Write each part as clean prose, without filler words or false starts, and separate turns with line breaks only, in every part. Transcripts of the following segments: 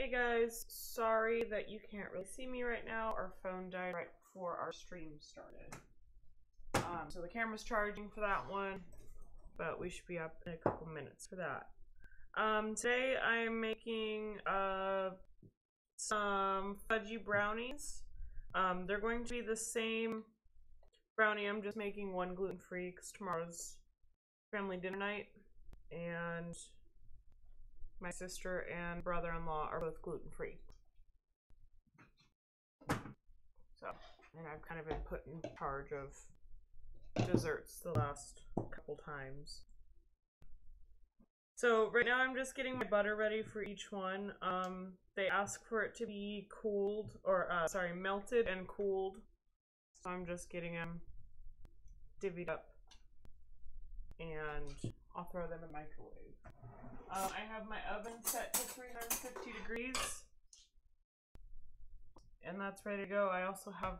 Hey guys, sorry that you can't really see me right now. Our phone died right before our stream started. So the camera's charging for that one, but we should be up in a couple minutes for that. Today I'm making some fudgy brownies. They're going to be the same brownie, I'm just making one gluten-free because tomorrow's family dinner night, and my sister and brother-in-law are both gluten-free. So, and I've kind of been put in charge of desserts the last couple times. So right now I'm just getting my butter ready for each one. They ask for it to be cooled, or melted and cooled. So I'm just getting them divvied up, and I'll throw them in the microwave. I have my oven set to 350 degrees, and that's ready to go. I also have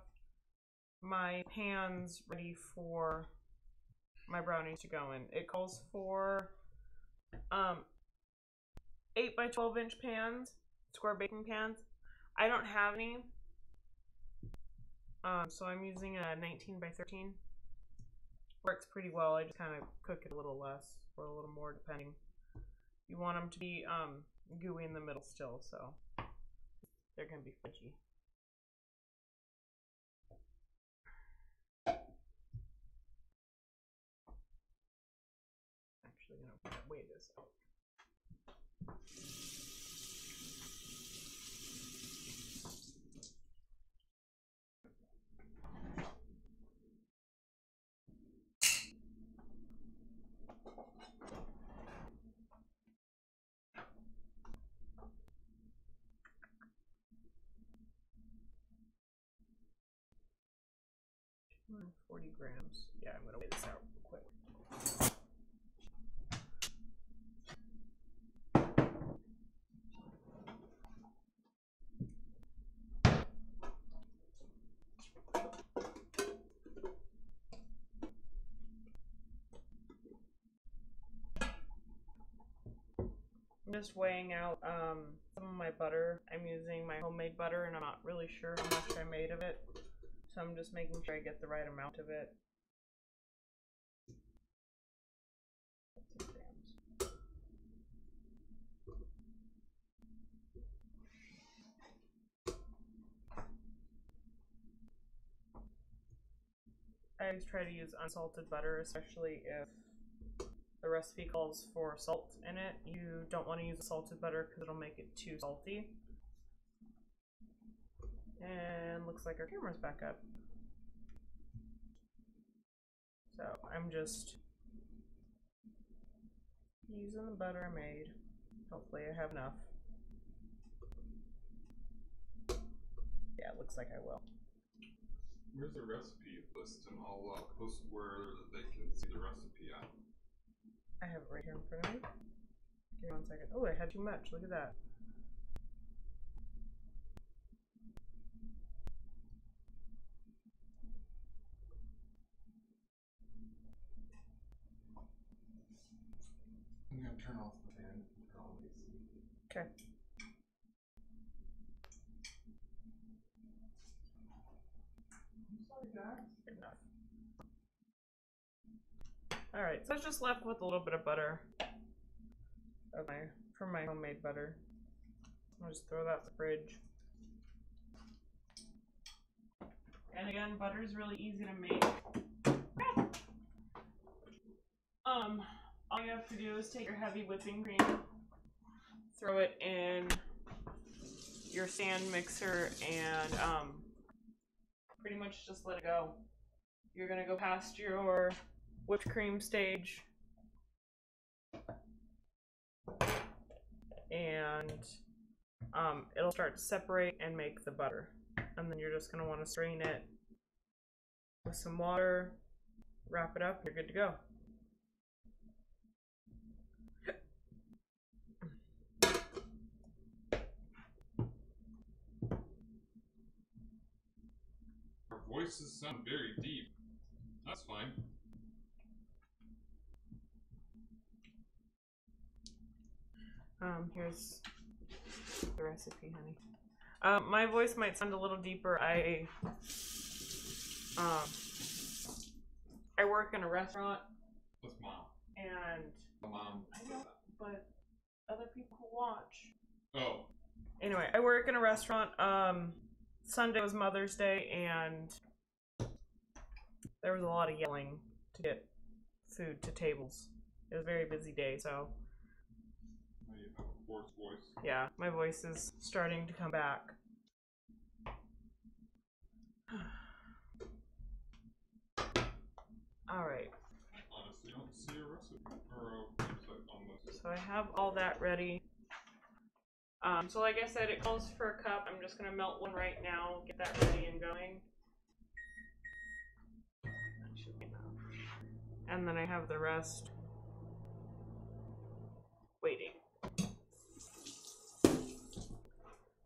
my pans ready for my brownies to go in. It calls for 8 by 12 inch pans, square baking pans. I don't have any, so I'm using a 19 by 13. Works pretty well. I just kind of cook it a little less or a little more depending. You want them to be gooey in the middle still, so they're gonna be fudgy. Actually, gonna weigh this out. Hmm, 40 grams. Yeah, I'm gonna weigh this out real quick. I'm just weighing out some of my butter. I'm using my homemade butter, and I'm not really sure how much I made of it, so I'm just making sure I get the right amount of it. I always try to use unsalted butter, especially if the recipe calls for salt in it. You don't want to use salted butter because it'll make it too salty. And looks like our camera's back up. So I'm just using the butter I made. Hopefully I have enough. Yeah, it looks like I will.
Where's the recipe list? And I'll post where they can see the recipe at.
I have it right here in front of me. Give me 1 second. Oh, I had too much. Look at that.
I'm gonna turn off the fan for all these.
Okay.
Sorry, guys.
Good enough. Alright, so I was just left with a little bit of butter from my homemade butter. I'll just throw that in the fridge. And again, butter is really easy to make. All you have to do is take your heavy whipping cream, throw it in your stand mixer, and pretty much just let it go. You're gonna go past your whipped cream stage, and it'll start to separate and make the butter. And then you're just gonna want to strain it with some water, wrap it up, and you're good to go.
Our voices sound very deep. That's fine.
Here's the recipe, honey. My voice might sound a little deeper. I work in a restaurant.
That's mom.
And
Mom.
I know, but other people who watch.
Oh.
Anyway, I work in a restaurant. Sunday was Mother's Day, and there was a lot of yelling to get food to tables. It was a very busy day, so.
You have a hoarse voice.
Yeah, my voice is starting to come back. Alright.
Honestly, I don't see a recipe or a website on this.
So I have all that ready. So like I said, it calls for a cup. I'm just gonna melt one right now, get that ready and going. That should be enough. And then I have the rest waiting.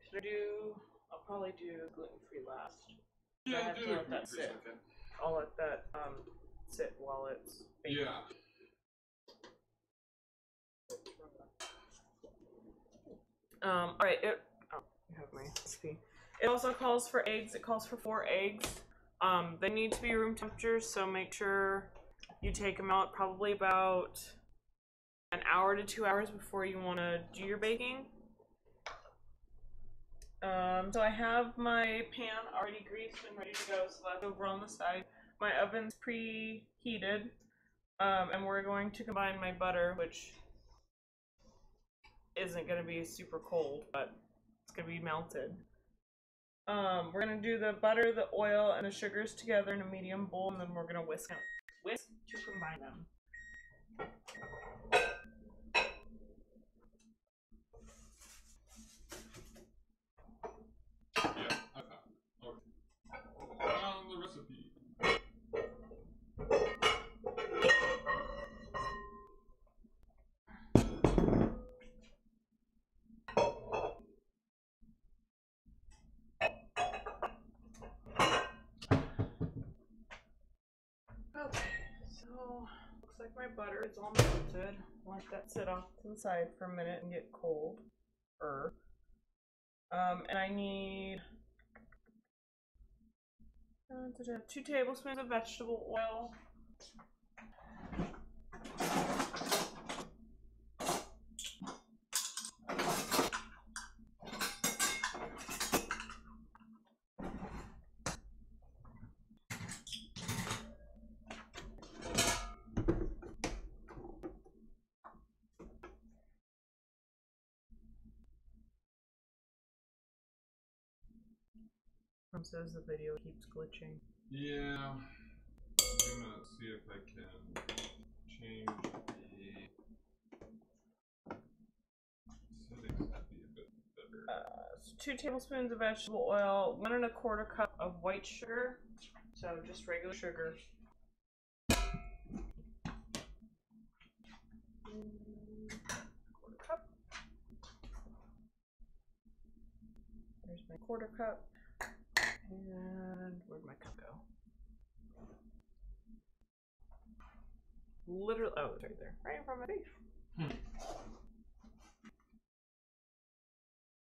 Should I do? I'll probably do gluten-free last.
Yeah,
I have
do
to
the
let that
gluten-free
sit.
second.
I'll let that sit while it's baking.
Yeah.
Alright, you have my recipe. It also calls for eggs. It calls for 4 eggs. They need to be room temperature, so make sure you take them out probably about an hour to 2 hours before you want to do your baking. So I have my pan already greased and ready to go, so that's over on the side. My oven's preheated, and we're going to combine my butter, which isn't going to be super cold, but it's going to be melted. We're going to do the butter, the oil, and the sugars together in a medium bowl, and then we're going to whisk to combine them.
Yeah, I found it. Okay. Found the recipe.
Okay, so looks like my butter is all melted. Let that sit off to the side for a minute and get cold. And I need 2 tablespoons of vegetable oil. Says the video keeps glitching.
Yeah. I'm gonna see if I can change the settings to be a bit better.
So 2 tablespoons of vegetable oil, 1 1/4 cup of white sugar, so just regular sugar. Quarter cup. There's my 1/4 cup. And where'd my cup go? Literally, oh, it's right there. Right in front of my face.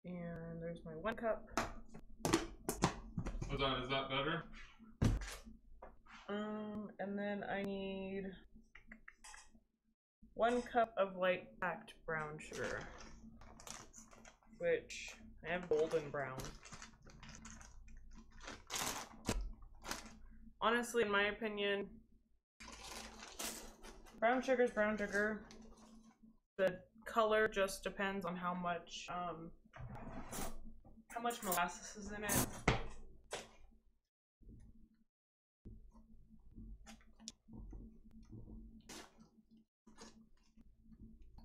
And there's my 1 cup.
Is that better?
And then I need 1 cup of light packed brown sugar, which I have golden brown. Honestly, in my opinion, brown sugar is brown sugar. The color just depends on how much molasses is in it.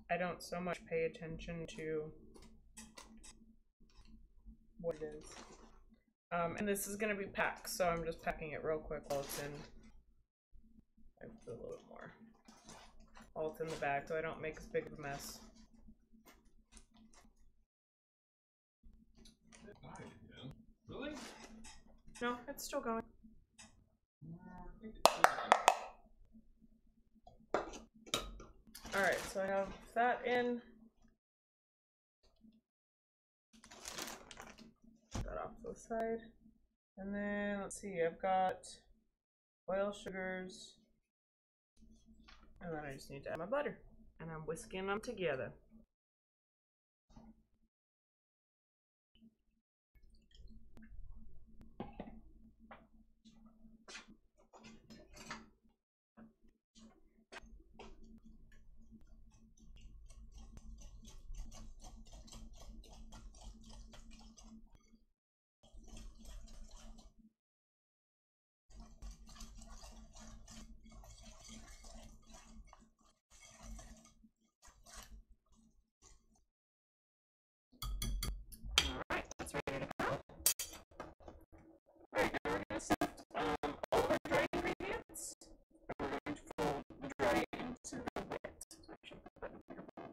I don't so much pay attention to what it is. And this is gonna be packed, so I'm just packing it real quick while it's in. I put a little bit more. While it's in the bag, so I don't make as big of a mess.
It died again. Really?
No, it's still going. Alright, so I have that in. side. And then, let's see, I've got oil, sugars, and then I just need to add my butter. And I'm whisking them together. Alright, that's ready to go. Alright, now we're going to sift all of our dry ingredients. And we're going to fold the dry into the wet. So I should put that in a bigger bowl.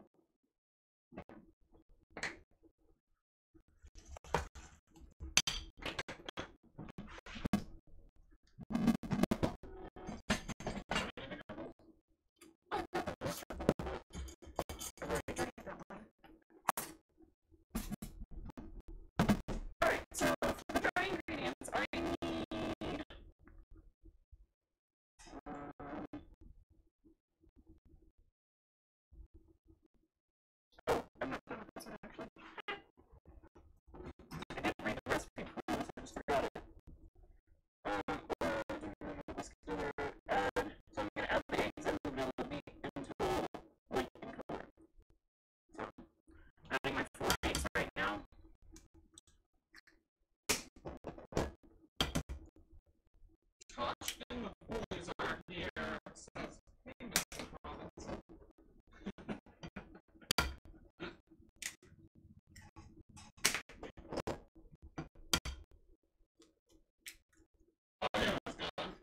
Alright, so for the dry ingredients, I need I'm not done with this one actually. I didn't read the recipe for this, I just forgot it. So I'm going to add the eggs and the vanilla bean until white in color. So, adding my 4 eggs right now.
Tosh and the boys are here. Says famous province. Oh yeah, it's gone.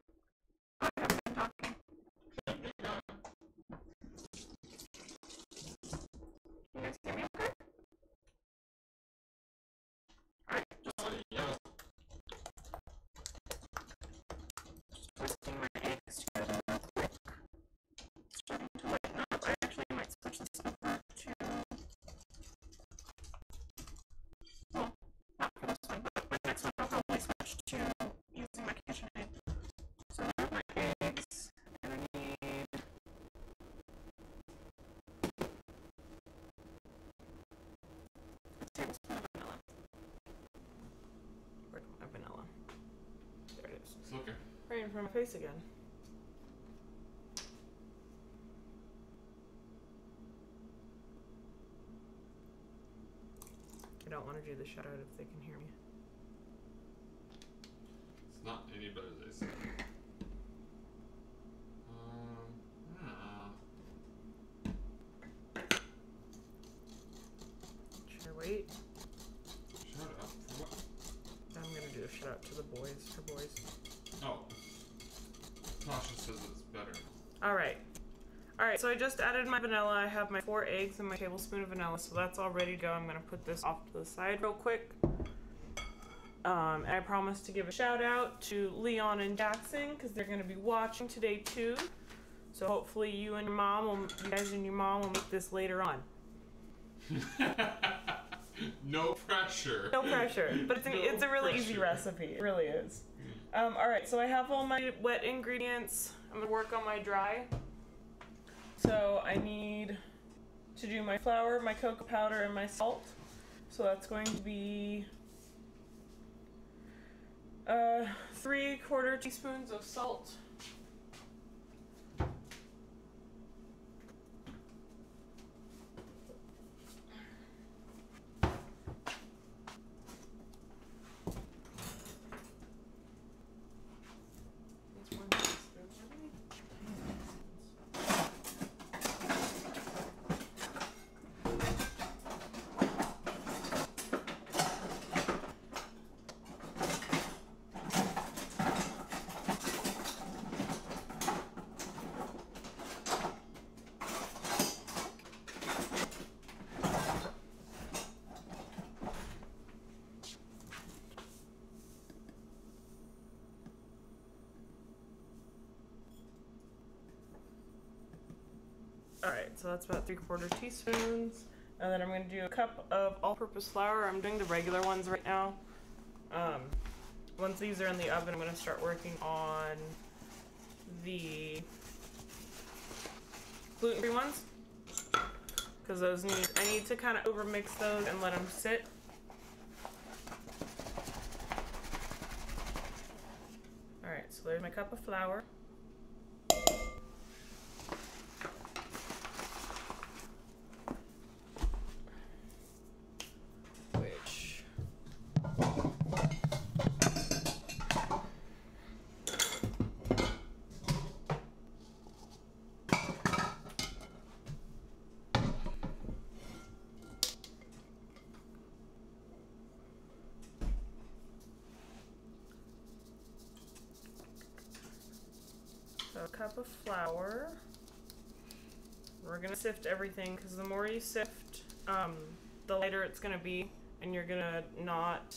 I haven't been talking.
Should be gone.
Can you guys hear me okay? Alright,
Yeah.
just twisting my eggs together real quick. Starting to lighten up. I actually might switch this over to, well, not for this one, but my next one I'll probably switch to using my KitchenAid. So there's my eggs, and I need a tablespoon of vanilla. Where's my vanilla? There it is.
It's okay.
Right in front of my face again. I don't want to do the shout out if they can hear me.
It's not any better, they say.
Should I wait?
Shut up. For what?
I'm gonna do a shout out to the boys. Her boys.
Oh. Tasha says it's better.
Alright. Alright, so I just added my vanilla. I have my 4 eggs and my tablespoon of vanilla, so that's all ready to go. I'm gonna put this off to the side real quick. And I promised to give a shout out to Leon and Jackson because they're gonna be watching today too. So hopefully you guys and your mom will make this later on.
No pressure.
No pressure, but it's a really easy recipe. It really is. Alright, so I have all my wet ingredients. I'm gonna work on my dry. So I need to do my flour, my cocoa powder, and my salt. So that's going to be 3/4 teaspoons of salt. Alright, so that's about 3/4 teaspoons. And then I'm going to do a cup of all-purpose flour. I'm doing the regular ones right now. Once these are in the oven, I'm going to start working on the gluten-free ones. Because I need to kind of overmix those and let them sit. Alright, so there's my cup of flour. So a cup of flour. We're gonna sift everything because the more you sift, the lighter it's gonna be, and you're gonna not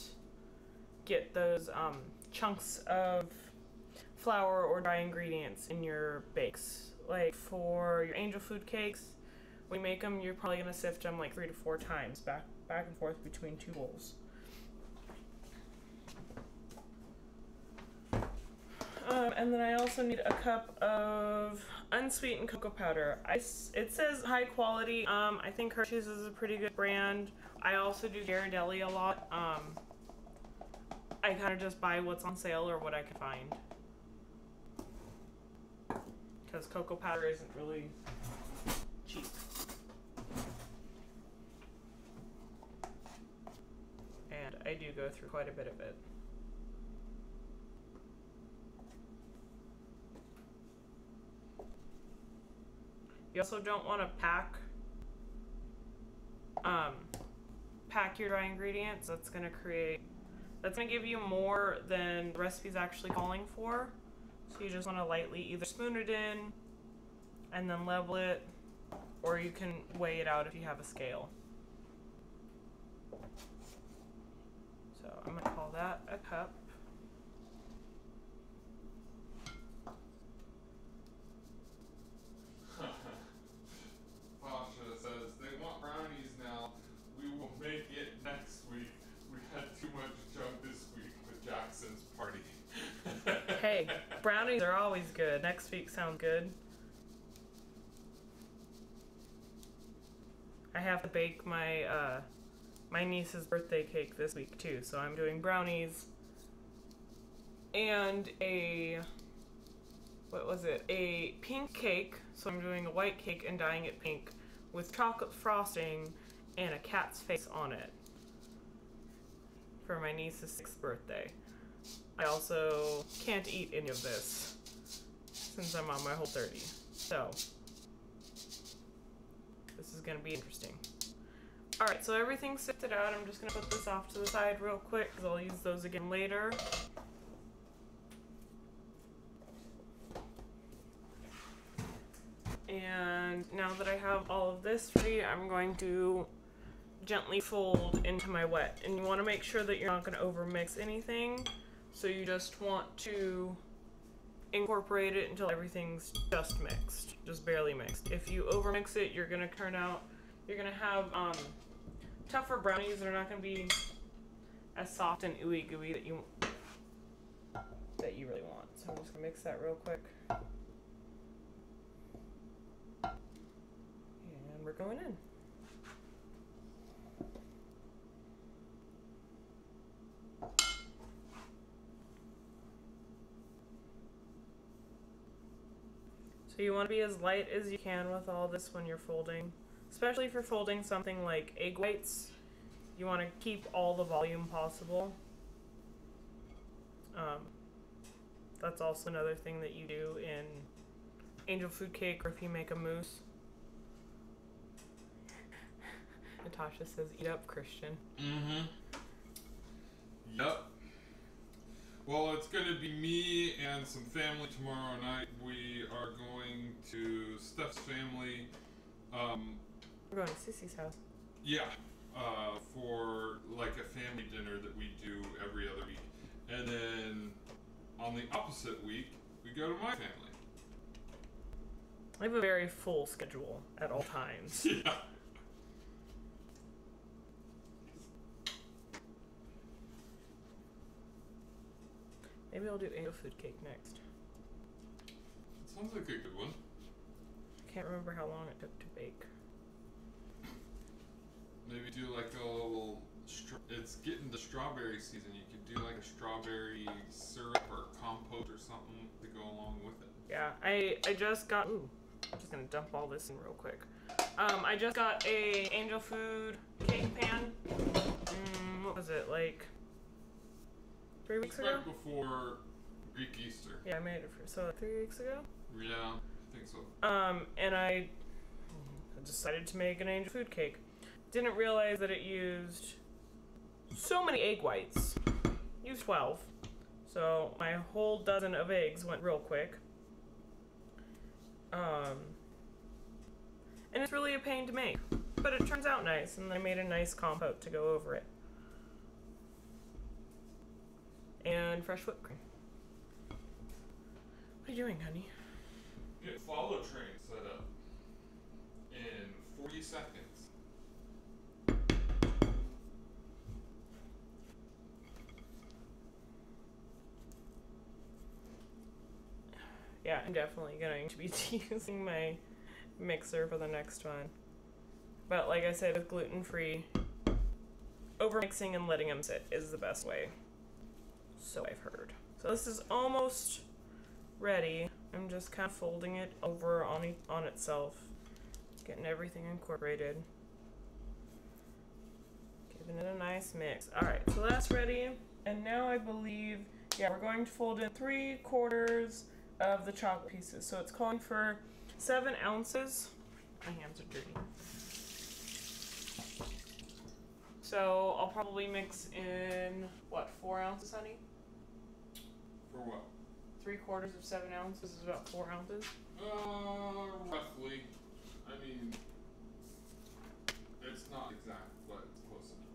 get those chunks of flour or dry ingredients in your bakes. Like for your angel food cakes, when you make them, you're probably gonna sift them like 3 to 4 times back and forth between 2 bowls. And then I also need a cup of unsweetened cocoa powder. It says high quality. I think Hershey's is a pretty good brand. I also do Ghirardelli a lot. I kind of just buy what's on sale or what I can find. Because cocoa powder isn't really cheap. And I do go through quite a bit of it. You also don't want to pack your dry ingredients. That's gonna give you more than the recipe's actually calling for. So you just want to lightly either spoon it in and then level it, or you can weigh it out if you have a scale. So I'm gonna call that a cup.
Brownies now. We will make it next week. We had too much junk this week with Jackson's party.
Hey, brownies are always good. Next week sounds good. I have to bake my my niece's birthday cake this week too, so I'm doing brownies and a pink cake. So I'm doing a white cake and dyeing it pink with chocolate frosting and a cat's face on it for my niece's 6th birthday. I also can't eat any of this since I'm on my Whole30. So this is gonna be interesting. Alright, so everything's sifted out. I'm just gonna put this off to the side real quick because I'll use those again later. And now that I have all of this ready, I'm going to gently fold into my wet. And you want to make sure that you're not going to overmix anything. So you just want to incorporate it until everything's just mixed, just barely mixed. If you overmix it, you're going to have tougher brownies that are not going to be as soft and ooey gooey that you really want. So I'm just going to mix that real quick. And we're going in. So you want to be as light as you can with all this when you're folding. Especially if you're folding something like egg whites. You want to keep all the volume possible. That's also another thing that you do in angel food cake or if you make a mousse. Natasha says, eat up, Christian.
Mm-hmm. Yep. Well, it's going to be me and some family tomorrow night. We are going to Steph's family.
We're going to Sissy's house.
Yeah. For like a family dinner that we do every other week. And then on the opposite week, we go to my family.
I have a very full schedule at all times.
Yeah.
Maybe I'll do angel food cake next.
Sounds like a good one.
I can't remember how long it took to bake.
Maybe do like a little. It's getting the strawberry season. You could do like a strawberry syrup or compote or something to go along with it.
Yeah, I just got. Ooh, I'm just gonna dump all this in real quick. I just got a angel food cake pan. What was it, like 3 weeks ago?
Right before Greek Easter.
Yeah, I made it for 3 weeks ago.
Yeah, I think so.
And I decided to make an angel food cake. Didn't realize that it used so many egg whites. Used 12. So my whole dozen of eggs went real quick. And it's really a pain to make. But it turns out nice, and I made a nice compote to go over it. And fresh whipped cream. What are you doing, honey?
Get follow train set up in 40 seconds.
Yeah, I'm definitely going to be using my mixer for the next one. But like I said, with gluten-free, over-mixing and letting them sit is the best way. So I've heard. So this is almost ready. I'm just kind of folding it over on itself. Getting everything incorporated. Giving it a nice mix. Alright, so that's ready. And now I believe, yeah, we're going to fold in 3/4 of the chocolate pieces. So it's calling for 7 ounces. My hands are dirty. So I'll probably mix in, what, 4 ounces, honey?
For what?
3/4 of 7 ounces is about 4 ounces.
Roughly. I mean, it's not exact, but it's close enough.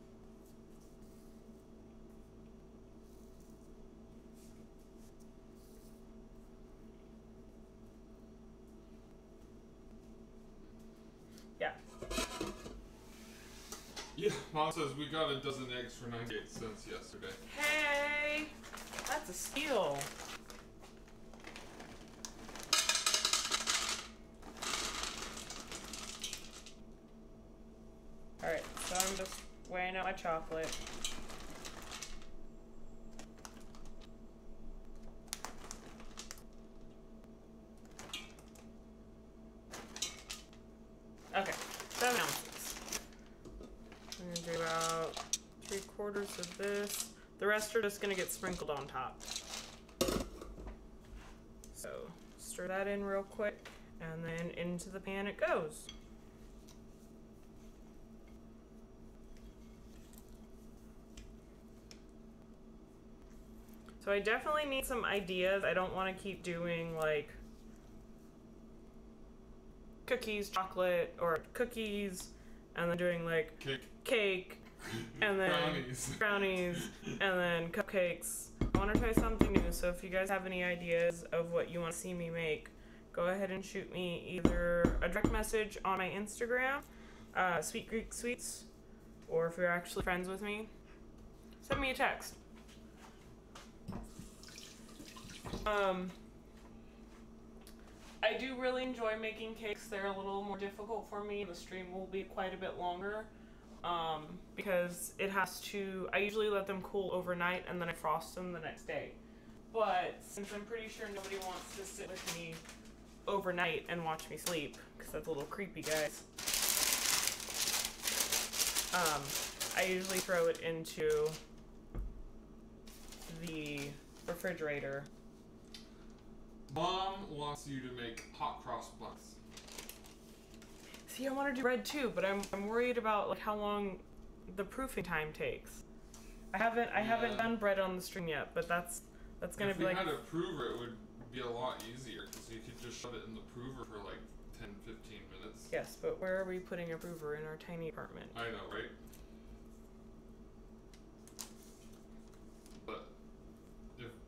Yeah.
Yeah, Mom says we got a dozen eggs for 98 cents yesterday.
Hey! That's a steal. Alright, so I'm just weighing out my chocolate. Okay, 7 ounces. I'm gonna do about 3/4 of this. The rest are just gonna get sprinkled on top. So, stir that in real quick, and then into the pan it goes. So I definitely need some ideas. I don't want to keep doing like cookies, chocolate, or cookies, and then doing like cake and then brownies, and then cupcakes. I want to try something new, so if you guys have any ideas of what you want to see me make, go ahead and shoot me either a direct message on my Instagram, Sweet Greek Sweets, or if you're actually friends with me, send me a text. I do really enjoy making cakes. They're a little more difficult for me. The stream will be quite a bit longer because it has to, I usually let them cool overnight and then I frost them the next day. But since I'm pretty sure nobody wants to sit with me overnight and watch me sleep, because that's a little creepy, guys, I usually throw it into the refrigerator.
Mom wants you to make hot cross buns.
See, I want to do bread too, but I'm worried about like how long the proofing time takes. I haven't done bread on the stream yet, but that's gonna be like.
If you had a prover, it would be a lot easier because you could just shove it in the prover for like 10-15 minutes.
Yes, but where are we putting a prover in our tiny apartment?
I know, right? But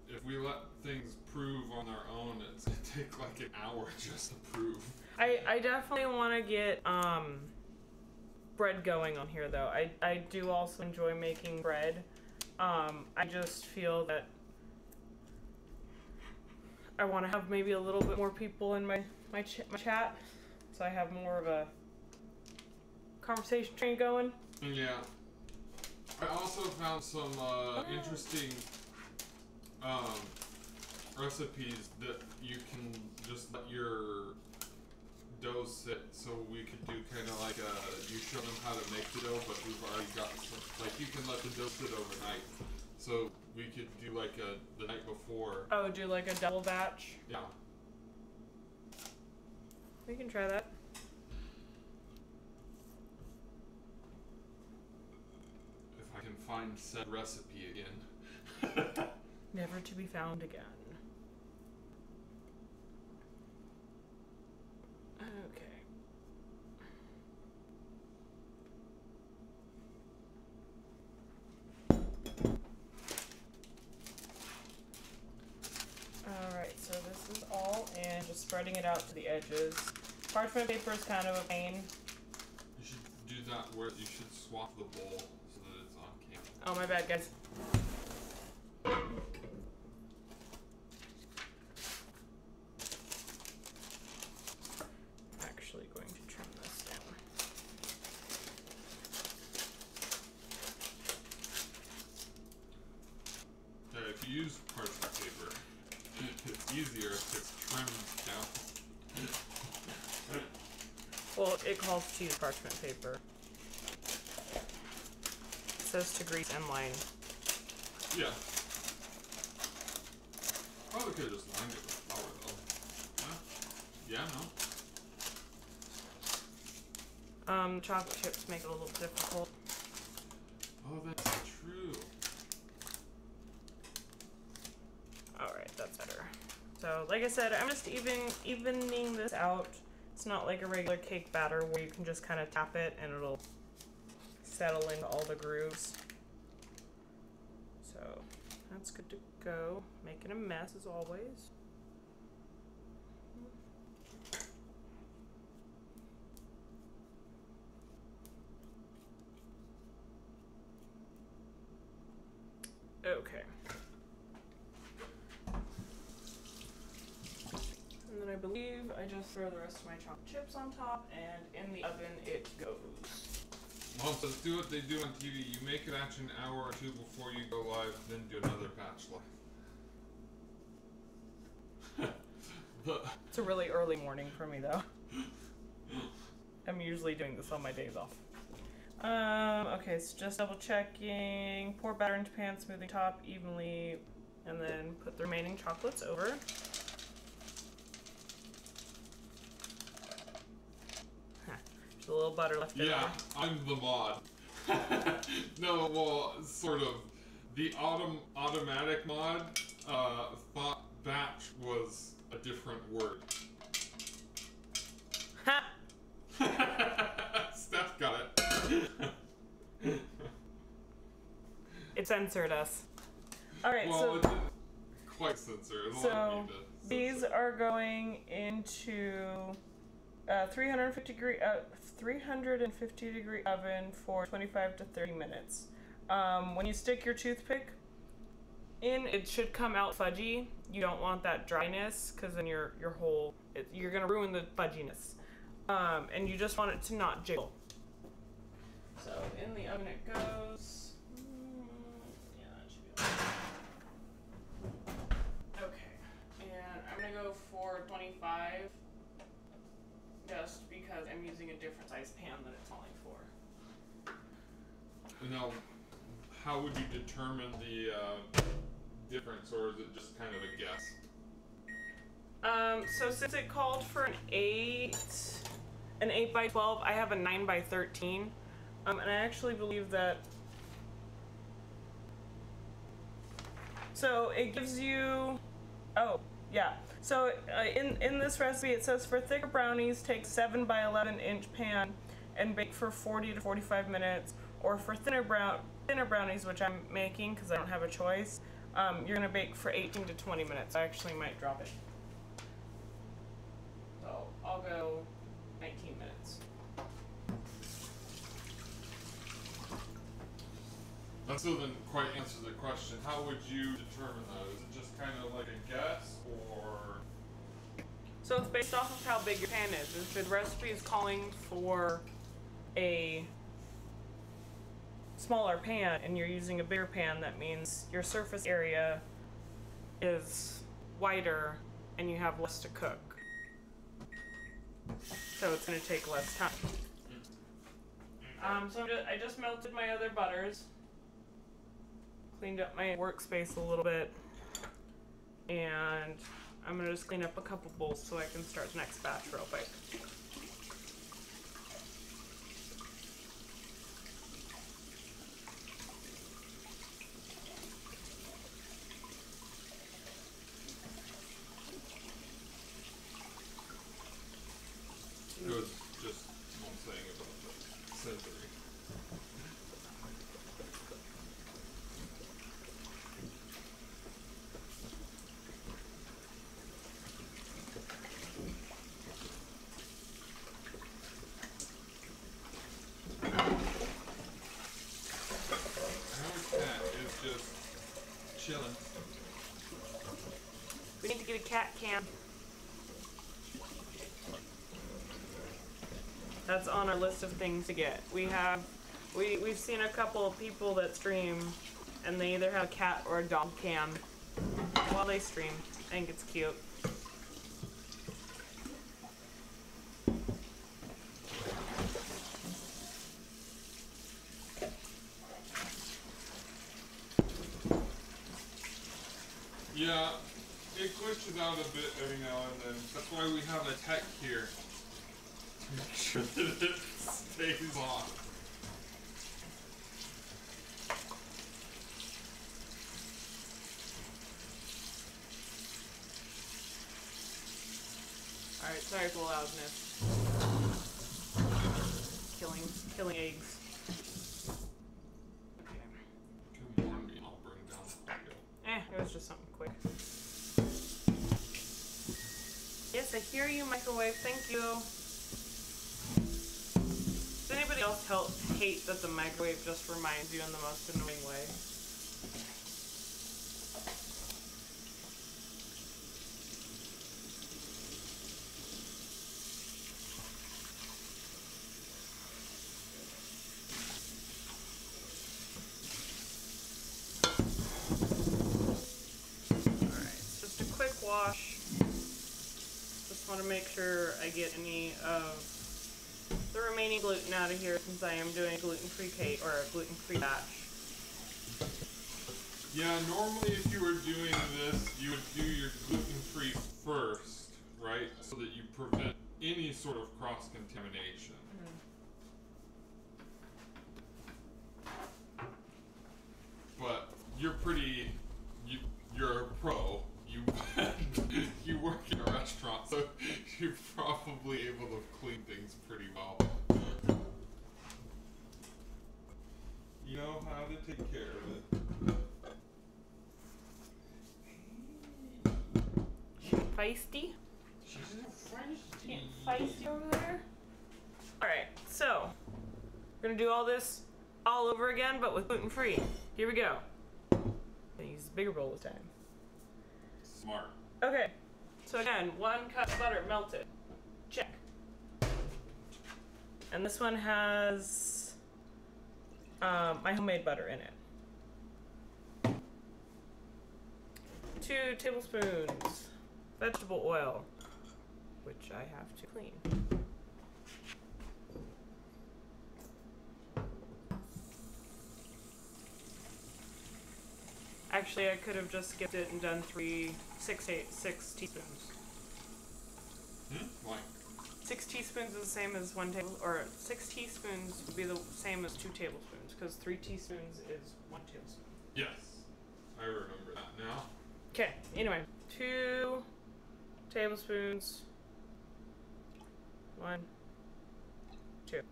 if we let things prove on their own, it's gonna take like an hour just to prove.
I definitely want to get bread going on here though. I do also enjoy making bread. I just feel that I want to have maybe a little bit more people in my chat, so I have more of a conversation train going.
Yeah. I also found some interesting recipes that you can just let your dough sit, so we could do kind of like you show them how to make the dough, but we've already got some, like you can let the dough sit overnight, so we could do like the night before.
Oh, do like a double batch?
Yeah.
We can try that.
If I can find said recipe again.
Never to be found again. Okay. Alright, so this is all in, just spreading it out to the edges. Parchment paper is kind of a pain.
You should do that where you should swap the bowl so that it's on camera.
Oh, my bad, guys. Actually going to trim this down.
If you use parchment paper, it's easier if it's trimmed down.
Well, it calls to use parchment paper. It says to grease and line.
Yeah. Probably could have just lined it with flour though. Yeah, no.
Chocolate chips make it a little difficult.
Oh, that's true.
Alright, that's better. So, like I said, I'm just evening this out. It's not like a regular cake batter where you can just kind of tap it and it'll settle into all the grooves. So, that's good to go. Making a mess as always. Okay. And then I believe I just throw the rest of my chocolate chips on top, and in the oven it goes.
Well, so let's do what they do on TV. You make it actually an hour or two before you go live, then do another batch live.
It's a really early morning for me, though. I'm usually doing this on my days off. Okay, so just double checking. Pour batter into pan, smoothing top evenly, and then put the remaining chocolates over. There's a little butter left in there.
Yeah, I'm the mod. No, well, sort of. The automatic mod thought batch was a different word.
Ha!
Steph got it.
It censored us. Alright,
Well,
so
it didn't quite censor. It allowed me to
these
censor.
are going into 350 degree oven for 25 to 30 minutes. When you stick your toothpick in, it should come out fudgy. You don't want that dryness, because then you're gonna ruin the fudginess. And you just want it to not jiggle. So in the oven it goes. Yeah, that should be okay. And I'm gonna go for 25, just because I'm using a different size pan than it's calling for.
Now, how would you determine the difference, or is it just kind of a guess?
So since it called for an 8 by 12, I have a 9 by 13. And I actually believe that. So it gives you. Oh, yeah. So in this recipe, it says for thicker brownies, take 7 by 11 inch pan and bake for 40 to 45 minutes. Or for thinner brownies, which I'm making because I don't have a choice, you're gonna bake for 18 to 20 minutes. I actually might drop it. So I'll go 19 minutes.
That still didn't quite answer the question. How would you determine that? Is it just kind of like a guess, or?
So it's based off of how big your pan is. If the recipe is calling for a smaller pan and you're using a bigger pan, that means your surface area is wider and you have less to cook. So it's going to take less time. So I just melted my other butters, cleaned up my workspace a little bit, and I'm going to just clean up a couple bowls so I can start the next batch real quick.
Good. Just one thing about the sensory. Our cat is just chilling.
We need to get a cat cam. That's on our list of things to get. We've seen a couple of people that stream, and they either have a cat or a dog cam while they stream. I think it's cute.
Yeah, it glitches out a bit every now and then. That's why we have a tech here. To make sure that it stays on.
Alright, sorry for the loudness. Killing eggs. Okay.
Can you warn me? I'll bring down the video.
It was just something quick. Yes, I hear you, microwave. Thank you. Does anybody else hate that the microwave just reminds you in the most annoying way? Wash. Just want to make sure I get any of the remaining gluten out of here since I am doing a gluten-free cake or a gluten-free batch.
Yeah, normally if you were doing this, you would do your gluten-free first, right? So that you prevent any sort of cross-contamination. But you're you're a pro. You work in a restaurant, so you're probably able to clean things pretty well. You know how to take care of it.
Feisty?
She's feisty.
Feisty over there? Alright, so we're gonna do all this all over again, but with gluten-free. Here we go. I'm gonna use a bigger bowl this time.
Smart.
Okay, so again, 1 cup of butter melted. Check. And this one has my homemade butter in it. 2 tablespoons vegetable oil, which I have to clean. Actually, I could have just skipped it and done 6 teaspoons.
Why?
6 teaspoons is the same as 1 table, or 6 teaspoons would be the same as 2 tablespoons, because 3 teaspoons is 1 tablespoon.
Yes, I remember that now.
Okay, anyway, 2 tablespoons, 1, 2.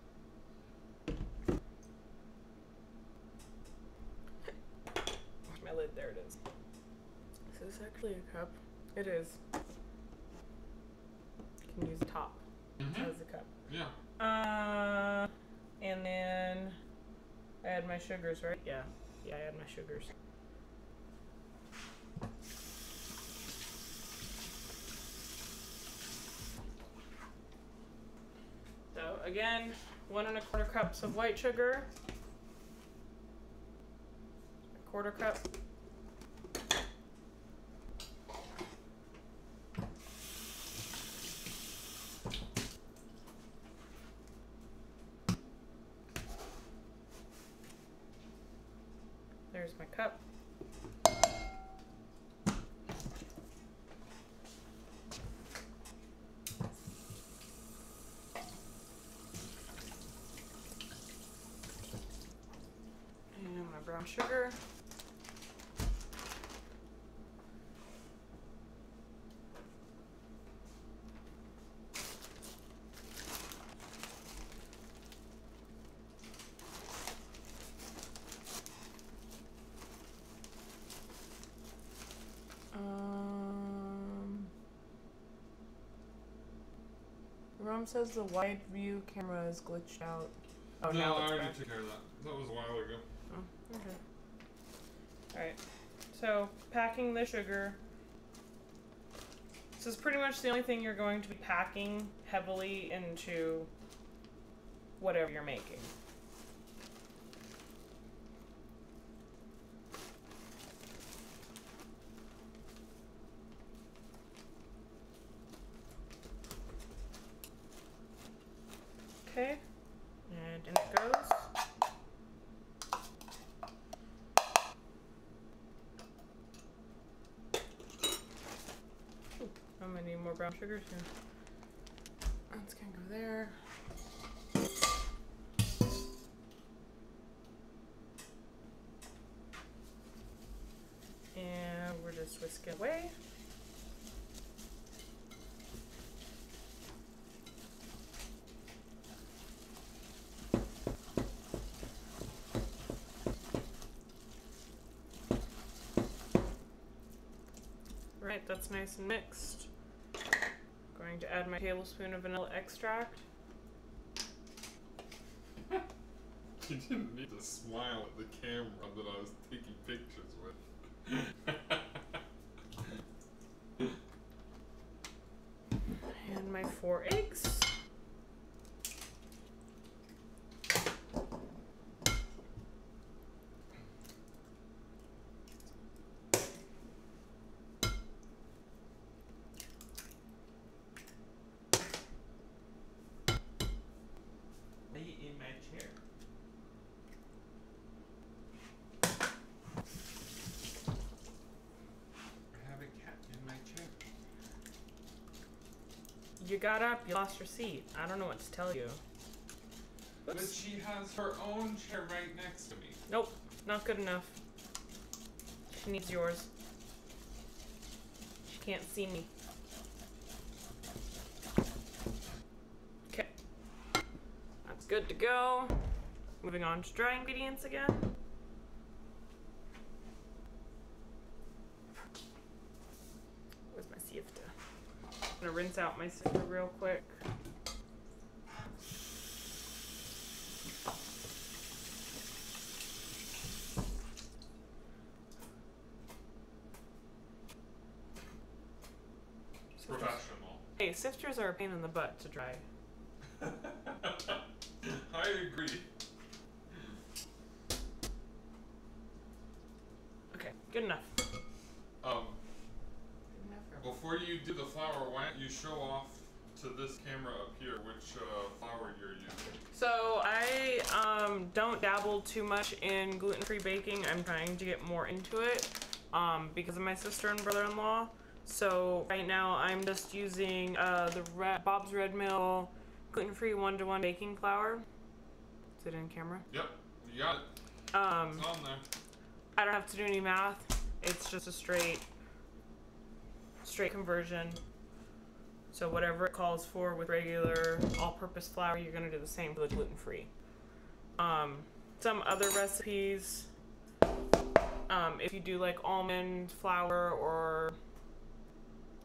My lid, there it is. Is this actually a cup? It is. You can use top as a cup.
Yeah.
And then I add my sugars, right? Yeah. Yeah, I add my sugars. So again, 1 1/4 cups of white sugar, 1/4 cup. There's my cup. And my brown sugar. Rom says the wide view camera is glitched out. Oh,
no,
now
I
it's
already
back.
took care of that. That was a while ago.
Oh, okay. Alright, so packing the sugar. This is pretty much the only thing you're going to be packing heavily into whatever you're making. Okay, and in it goes. Ooh, I'm gonna need more brown sugar soon. That's gonna go there. And we're just whisking away. Right, that's nice and mixed. Going to add my tablespoon of vanilla extract.
You didn't need to smile at the camera that I was taking pictures with.
And my 4 eggs.
In my chair. I have a cat in my chair.
You got up, you lost your seat. I don't know what to tell you.
But
Oops.
she has her own chair right next to me.
Nope, not good enough. She needs yours. She can't see me. Okay. That's good to go. Moving on to dry ingredients again. Where's my sifter? I'm gonna rinse out my sifter real quick.
Professional.
Hey, sifters are a pain in the butt to dry.
I agree.
Okay, good enough.
Before you do the flour, why don't you show off to this camera up here which flour you're using?
So I don't dabble too much in gluten-free baking. I'm trying to get more into it because of my sister and brother-in-law. So right now I'm just using Bob's Red Mill gluten-free 1-to-1 baking flour. Is it in camera?
Yep, you got it. It's on there.
I don't have to do any math. It's just a straight conversion. So whatever it calls for with regular all-purpose flour, you're gonna do the same for the gluten-free. Some other recipes, if you do like almond flour or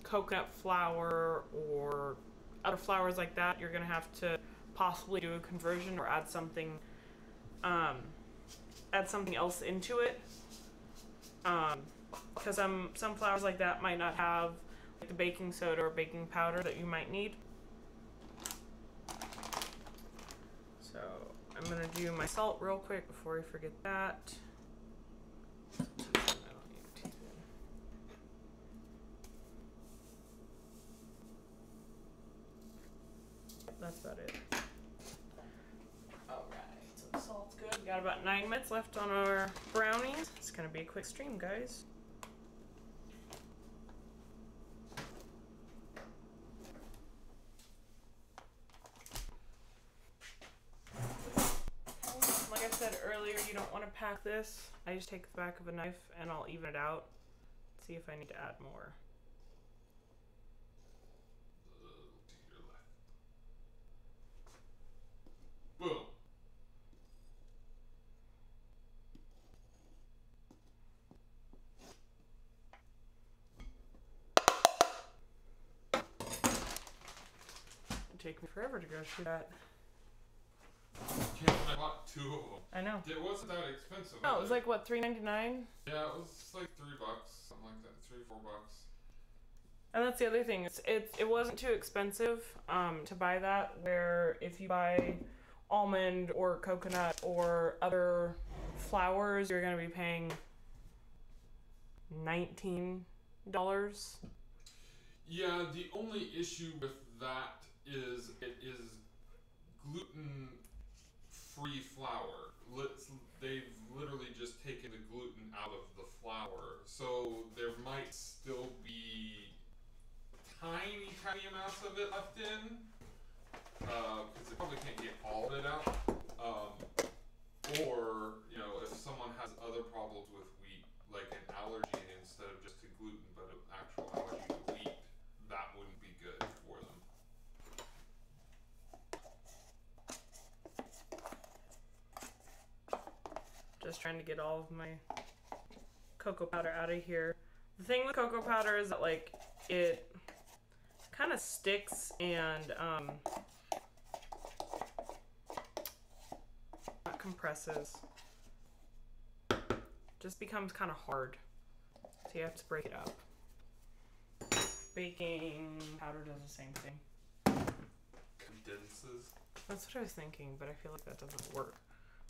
coconut flour or other flours like that, you're gonna have to possibly do a conversion or add something add something else into it. Because some flours like that might not have like the baking soda or baking powder that you might need. So I'm gonna do my salt real quick before I forget that. I don't need a teaspoon. That's about it. Alright, so the salt's good. We got about 9 minutes left on our brownies. It's gonna be a quick stream, guys. Like I said earlier, you don't want to pack this. I just take the back of a knife and I'll even it out. See if I need to add more.
Boom.
It'd take me forever to go through that.
Yeah, I bought 2 of them.
I know.
It wasn't that expensive.
Oh, it was like what, $3.99?
Yeah, it was like $3, something like that, $3-4.
And that's the other thing. It wasn't too expensive to buy that. Where if you buy almond or coconut or other flours, you're gonna be paying $19.
Yeah, the only issue with that is it is gluten-free flour. They've literally just taken the gluten out of the flour, so there might still be tiny amounts of it left in, because they probably can't get all of it out. Or, you know, if someone has other problems with wheat, like an allergy instead of just to gluten, but an actual allergy to wheat, that wouldn't be good for them.
Just trying to get all of my cocoa powder out of here. The thing with cocoa powder is that like it kind of sticks and compresses. Just becomes kind of hard. So you have to break it up. Baking powder does the same thing.
Condenses.
That's what I was thinking, but I feel like that doesn't work.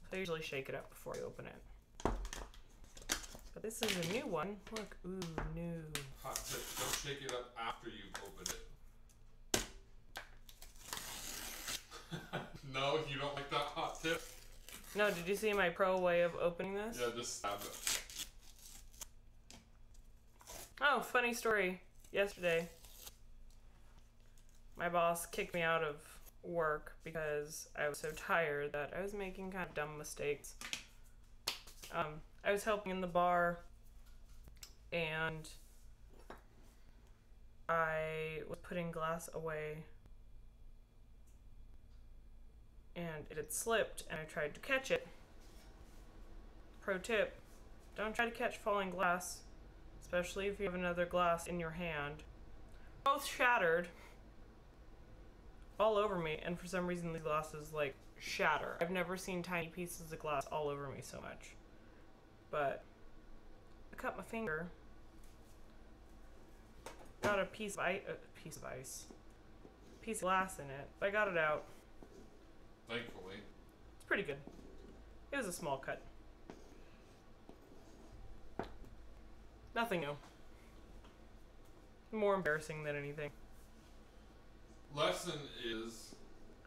So I usually shake it up before I open it. But this is a new one. Look, ooh, new.
Hot tip, don't shake it up after you open it. No, you don't like that hot tip?
No, did you see my pro way of opening this?
Yeah, just stab it.
Oh, funny story. Yesterday, my boss kicked me out of work because I was so tired that I was making kind of dumb mistakes. I was helping in the bar and I was putting glass away and it had slipped and I tried to catch it. Pro tip, don't try to catch falling glass, especially if you have another glass in your hand. Both shattered all over me, and for some reason these glasses like shatter. I've never seen tiny pieces of glass all over me so much. But I cut my finger, got a piece of glass in it. I got it out.
Thankfully.
It's pretty good. It was a small cut. Nothing new. More embarrassing than anything.
Lesson is,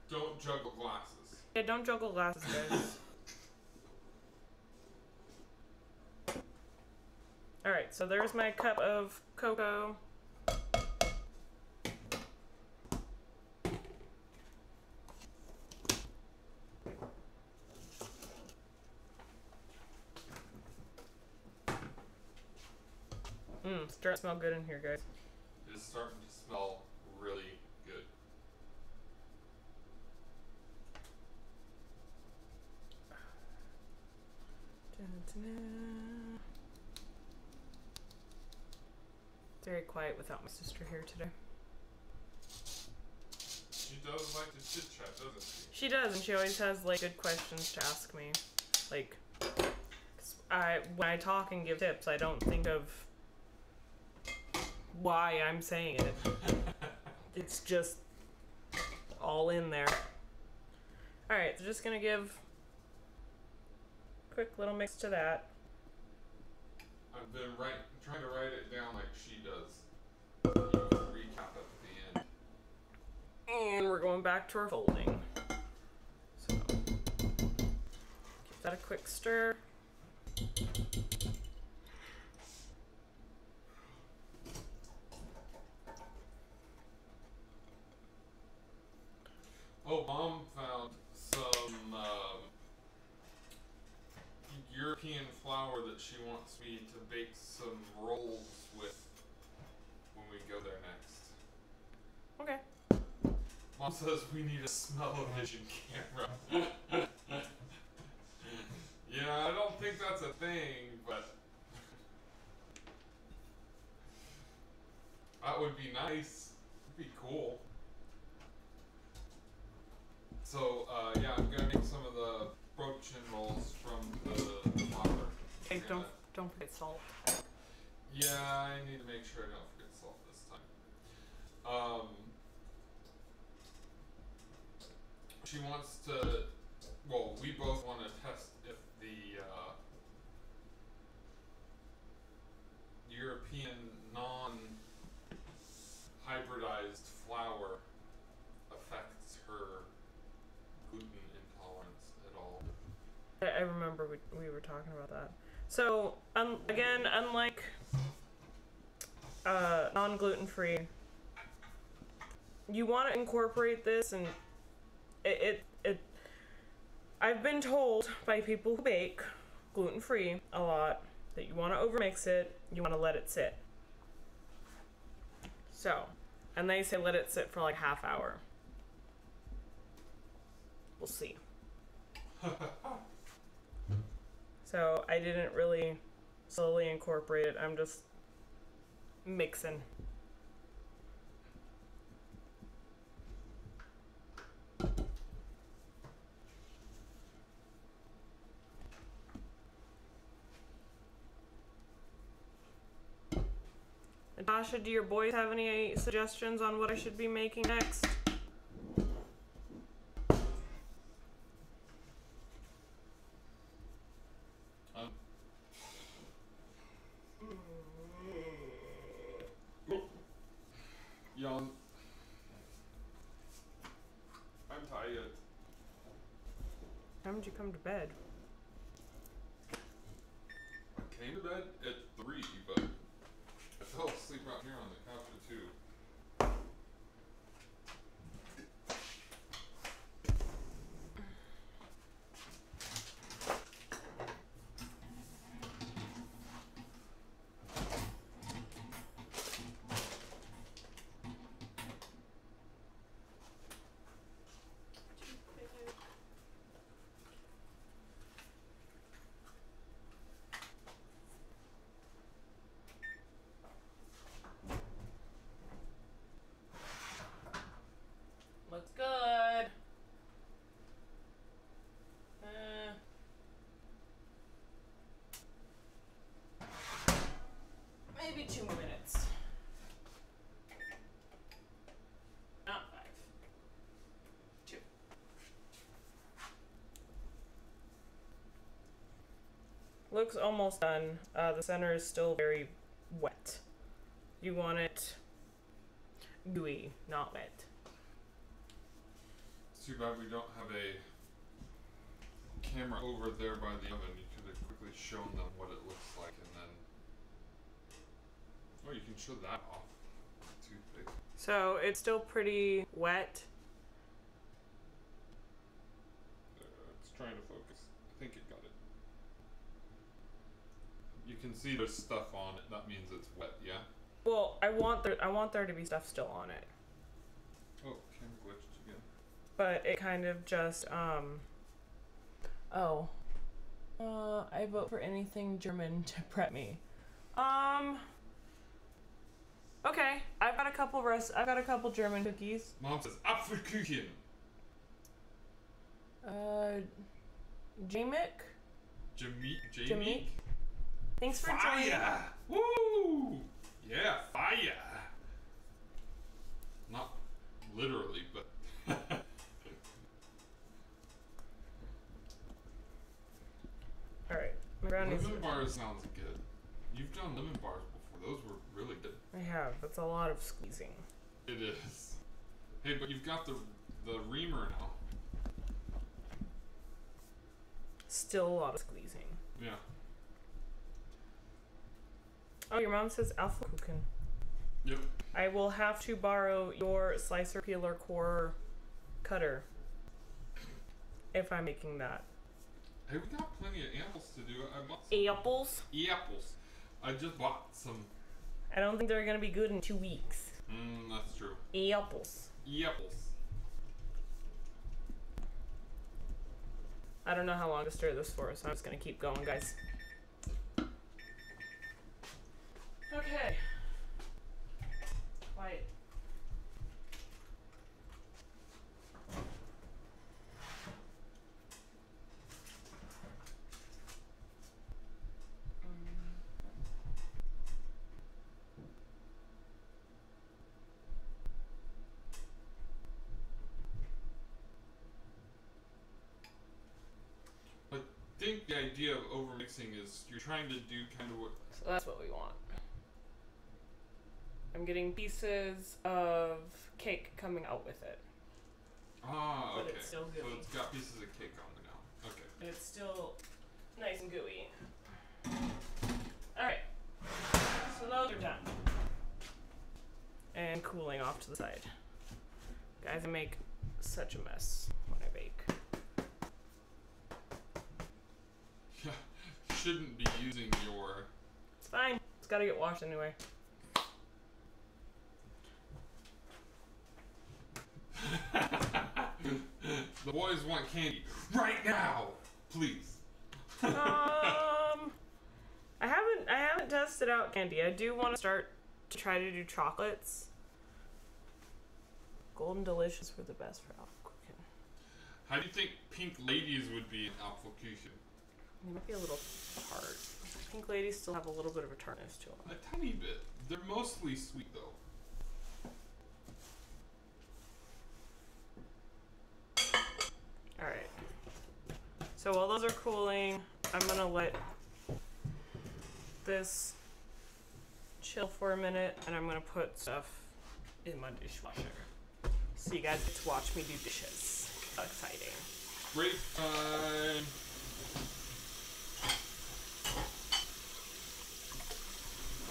don't juggle glasses.
Yeah, don't juggle glasses, guys. Alright, so there's my cup of cocoa. It's starting to smell good in here, guys.
It's starting to smell really good. Very quiet without my sister here today. She does like to chit chat, doesn't she?
She does, and she always has like good questions to ask me. Like, when I talk and give tips, I don't think of why I'm saying it. It's just all in there. Alright, so just gonna give a quick little mix to that.
I've been trying to write it down like she does. You recap at the end.
And we're going back to our folding. So, give that a quick stir.
Oh, Mom found some European flour that she wants me to bake some rolls with when we go there next.
Okay.
Mom says we need a smell-o-vision camera. Yeah, I don't think that's a thing, but that would be nice. It'd be cool. So, yeah, I'm gonna make some of the broochen rolls from the flour.
Hey, don't forget salt.
Yeah, I need to make sure I don't forget salt this time. She wants to, well, we both want to test if the European non-hybridized flour affects her gluten intolerance at all.
I remember we were talking about that. So, again, unlike non-gluten free, you want to incorporate this, and I've been told by people who bake gluten free a lot that you want to overmix it, you want to let it sit. So, and they say let it sit for like half hour. We'll see. So I didn't really slowly incorporate it. I'm just mixing. Natasha, do your boys have any suggestions on what I should be making next?
Yawn. I'm tired.
When did you come to bed?
I came to bed at 3, but I fell asleep out here on the couch at 2.
Looks good. Maybe 2 more minutes. Not 5. 2. Looks almost done. The center is still very wet. You want it gooey, not wet.
It's too bad we don't have a camera over there by the oven. You could have quickly shown them what it looks like and then... Oh, you can show that off. Toothpick.
So it's still pretty wet.
It's trying to focus. I think it got it. You can see there's stuff on it. That means it's wet, yeah?
Well, I want there to be stuff still on it.
Oh, camera glitched again.
But it kind of just I vote for anything German to prep me. Okay, I've got a couple German cookies.
Mom says Apfelkuchen.
Jamik?
Jamik?
Jamik? Thanks for joining.
Fire! Woo! Yeah, fire! Not literally, but.
Alright, my brownies.
Lemon bars sounds good. You've done lemon bars before. Those were really good.
I have. That's a lot of squeezing.
It is. Hey, but you've got the reamer now.
Still a lot of squeezing.
Yeah.
Oh, your mom says Alpha Kuchen.
Yep.
I will have to borrow your slicer, peeler, core, cutter. If I'm making that.
Hey, we got plenty of apples to do. I bought some
Apples?
apples. I just bought some.
I don't think they're gonna be good in 2 weeks.
That's true.
Apples.
Apples.
I don't know how long to stir this for, so I'm just gonna keep going, guys. Okay. Quiet.
I think the idea of overmixing is you're trying to do kind of what.
So that's what we want. I'm getting pieces of cake coming out with it.
Ah,
But
okay.
it's still
So
gooey.
it's got pieces of cake on it now. Okay.
And it's still nice and gooey. Alright. So those are done. And cooling off to the side. Guys, I make such a mess when I bake.
Yeah. Shouldn't be using your.
It's fine. It's gotta get washed anyway.
The boys want candy right now, please.
I haven't tested out candy. I do want to start to try to do chocolates. Golden Delicious were the best for Alpha-Kuchen.
How do you think pink ladies would be in Apfelkuchen?
They might be a little tart. Pink ladies still have a little bit of a tartness to them.
A tiny bit. They're mostly sweet though.
Alright. So while those are cooling, I'm gonna let this chill for a minute, and I'm gonna put stuff in my dishwasher. So you guys get to watch me do dishes. How exciting.
Break time.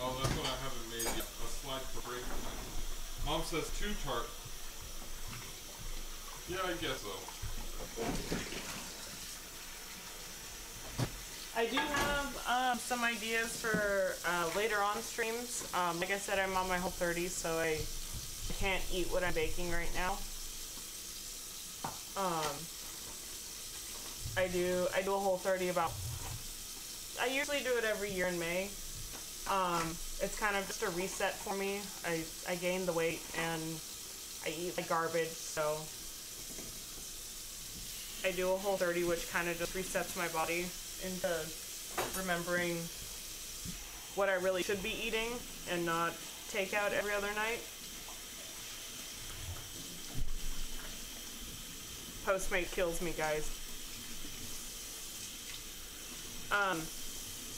Oh, that's what I haven't made yet. A slide for break time. Mom says 2 tart. Yeah, I guess so.
I do have some ideas for later on streams. Like I said, I'm on my Whole30, so I can't eat what I'm baking right now. I do a Whole30 about. I usually do it every year in May. It's kind of just a reset for me. I gained the weight and I eat like garbage, so I do a Whole30, which kind of just resets my body into remembering what I really should be eating and not takeout every other night. Postmate kills me, guys.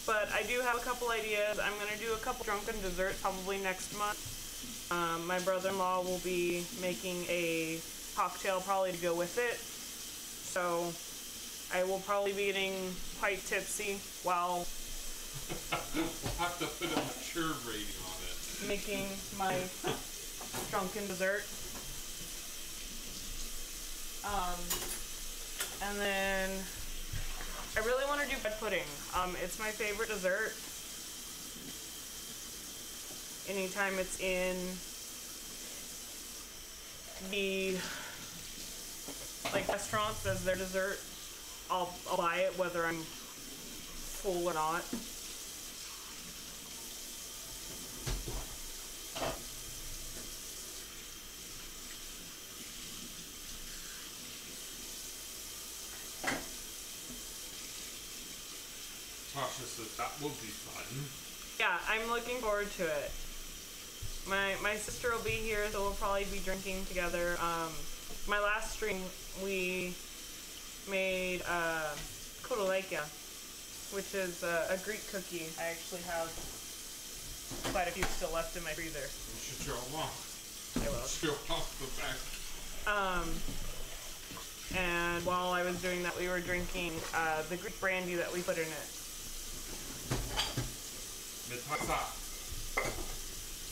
But I do have a couple ideas. I'm gonna do a couple drunken desserts probably next month. My brother-in-law will be making a cocktail probably to go with it. So I will probably be getting quite tipsy while
We'll have to put a mature rating on it.
making my drunken dessert. And then I really want to do bread pudding. It's my favorite dessert. Anytime it's in the like restaurants as their dessert, I'll buy it whether I'm full or not.
Tasha says that will be fun.
Yeah, I'm looking forward to it. My sister will be here, so we'll probably be drinking together. My last stream, we made kotolekia, which is a Greek cookie. I actually have quite a few still left in my freezer.
You should show them off.
I will.
Show off the back.
And while I was doing that, we were drinking the Greek brandy that we put in it.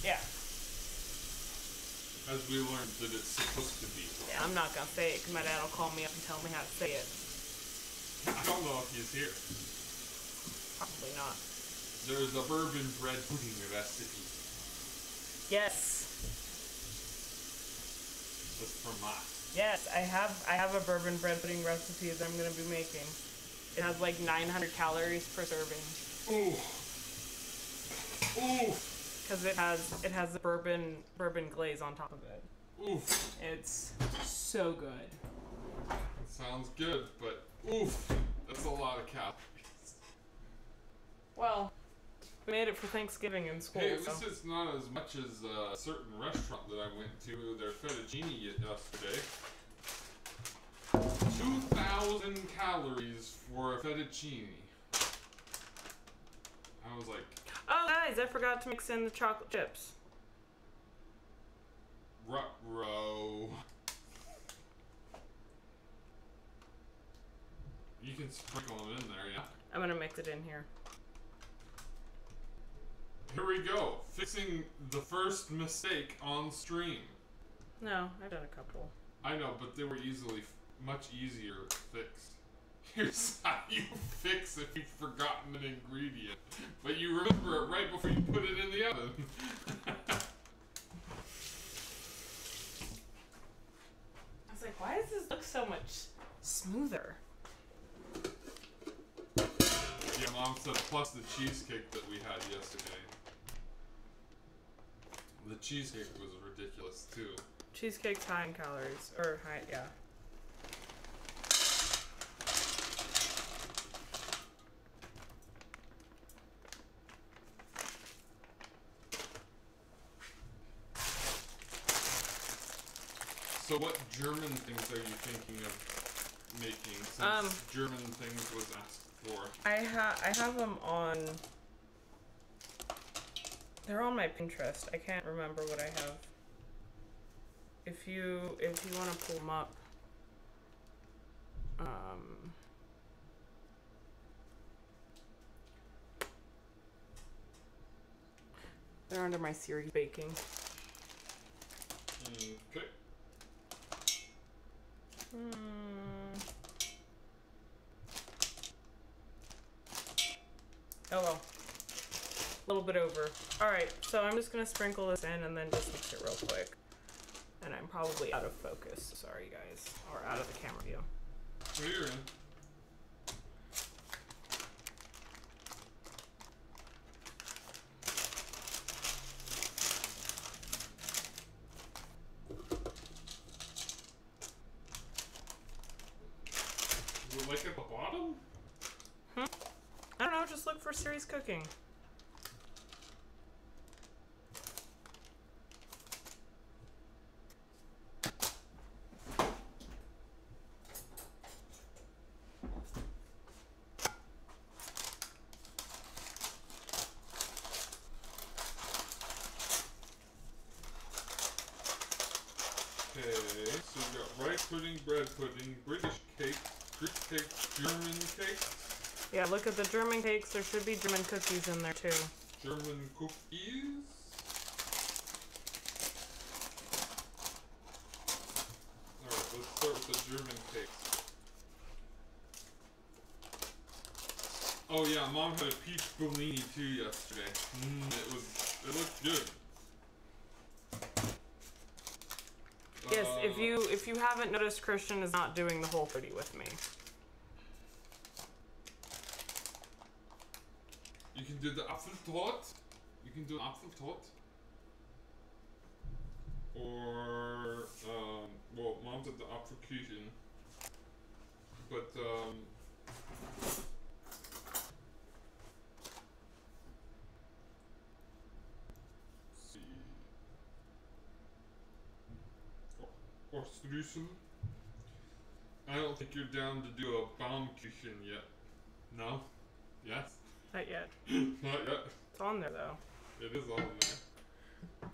Yeah.
As we learned that it's supposed to be.
Yeah, I'm not gonna say it because my dad will call me up and tell me how to say it.
I don't know if he's here.
Probably not.
There's a bourbon bread pudding recipe.
Yes.
That's for mine.
Yes, I have a bourbon bread pudding recipe that I'm gonna be making. It has like 900 calories per serving.
Ooh. Ooh.
Because it has the bourbon glaze on top of it.
Oof.
It's so good.
Sounds good, but oof, that's a lot of calories.
Well, we made it for Thanksgiving in school.
Hey, at
so.
least it's not as much as a certain restaurant that I went to, their fettuccine yesterday. 2,000 calories for a fettuccine. I was like,
Oh, guys, I forgot to mix in the chocolate chips.
ruh-roh. You can sprinkle them in there, yeah.
I'm gonna mix it in here.
Here we go, fixing the first mistake on stream.
No, I've done a couple.
I know, but they were much easier fixed. Here's how you fix if you've forgotten an ingredient, but you remember it right before you put it in the oven.
I was like, why does this look so much smoother?
Yeah, Mom said plus the cheesecake that we had yesterday. The cheesecake was ridiculous too.
Cheesecake's high in calories. Or high, yeah.
So what German things are you thinking of making since German things was asked for?
I have them on. They're on my Pinterest. I can't remember what I have. If you want to pull them up, they're under my series baking.
Okay.
Oh well. A little bit over. Alright, so I'm just gonna sprinkle this in and then just mix it real quick. And I'm probably out of focus. Sorry guys. Or out of the camera view.
So you're in. Like at the bottom?
I don't know, just look for series cooking.
Okay, so we got rice pudding, bread pudding, British cake, Greek cake, German cake.
Yeah, look at the German cakes. There should be German cookies in there too.
German cookies. Alright, let's start with the German cakes. Oh yeah, Mom had a peach bellini too yesterday. It looked good.
Yes, if you haven't noticed, Christian is not doing the whole 30 with me.
You can do the Apfeltorte. You can do an Apfeltorte. Or, well, Mom did the Apfelkuchen. But, Ostrusen. I don't think you're down to do a Baumkuchen yet. No? Yes?
Not yet.
Not yet.
It's on there though.
It is on there.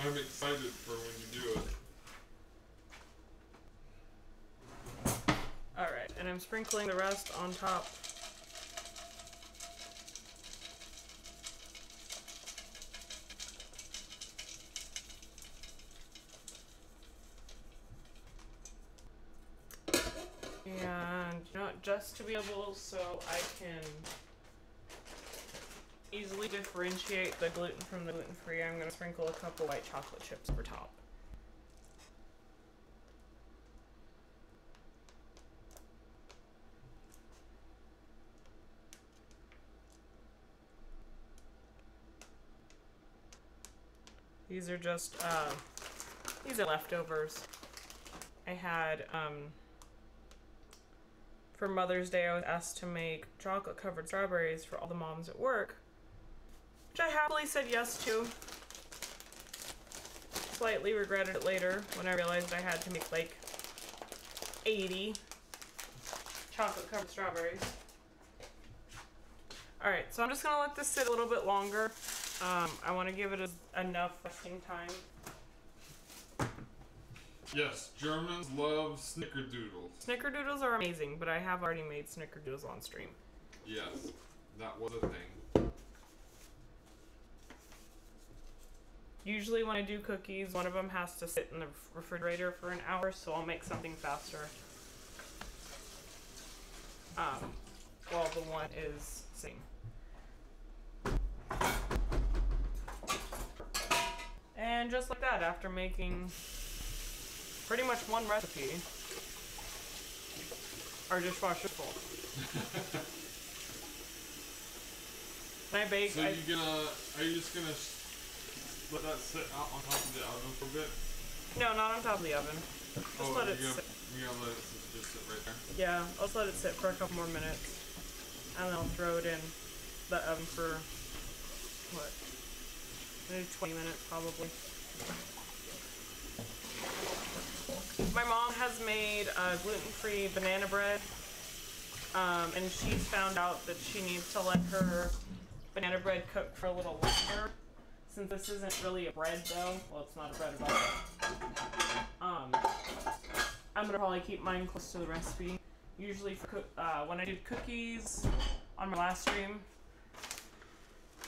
I'm excited for when you do it.
Alright, and I'm sprinkling the rest on top. And you know what, just to be able so I can easily differentiate the gluten from the gluten-free, I'm going to sprinkle a couple white chocolate chips over top. These are just, these are leftovers. I had, for Mother's Day, I was asked to make chocolate-covered strawberries for all the moms at work, which I happily said yes to. Slightly regretted it later when I realized I had to make like 80 chocolate-covered strawberries. Alright, so I'm just gonna let this sit a little bit longer. I want to give it enough resting time.
Yes, Germans love snickerdoodles.
Snickerdoodles are amazing, but I have already made snickerdoodles on stream.
Yes, that was a thing.
Usually when I do cookies, one of them has to sit in the refrigerator for an hour, so I'll make something faster. While the one is sitting. And just like that, after making pretty much one recipe, our dishwasher's full. When I bake,
So are you just gonna let that sit out on top of the oven for a bit?
No, not on top of the oven. Just let it sit.
You're gonna let it just sit right there?
Yeah, I'll just let it sit for a couple more minutes. And then I'll throw it in the oven for, what, maybe 20 minutes probably. My mom has made gluten-free banana bread, and she's found out that she needs to let her banana bread cook for a little longer. Since this isn't really a bread though, well, it's not a bread at all. I'm gonna probably keep mine close to the recipe. Usually for when I did cookies on my last stream,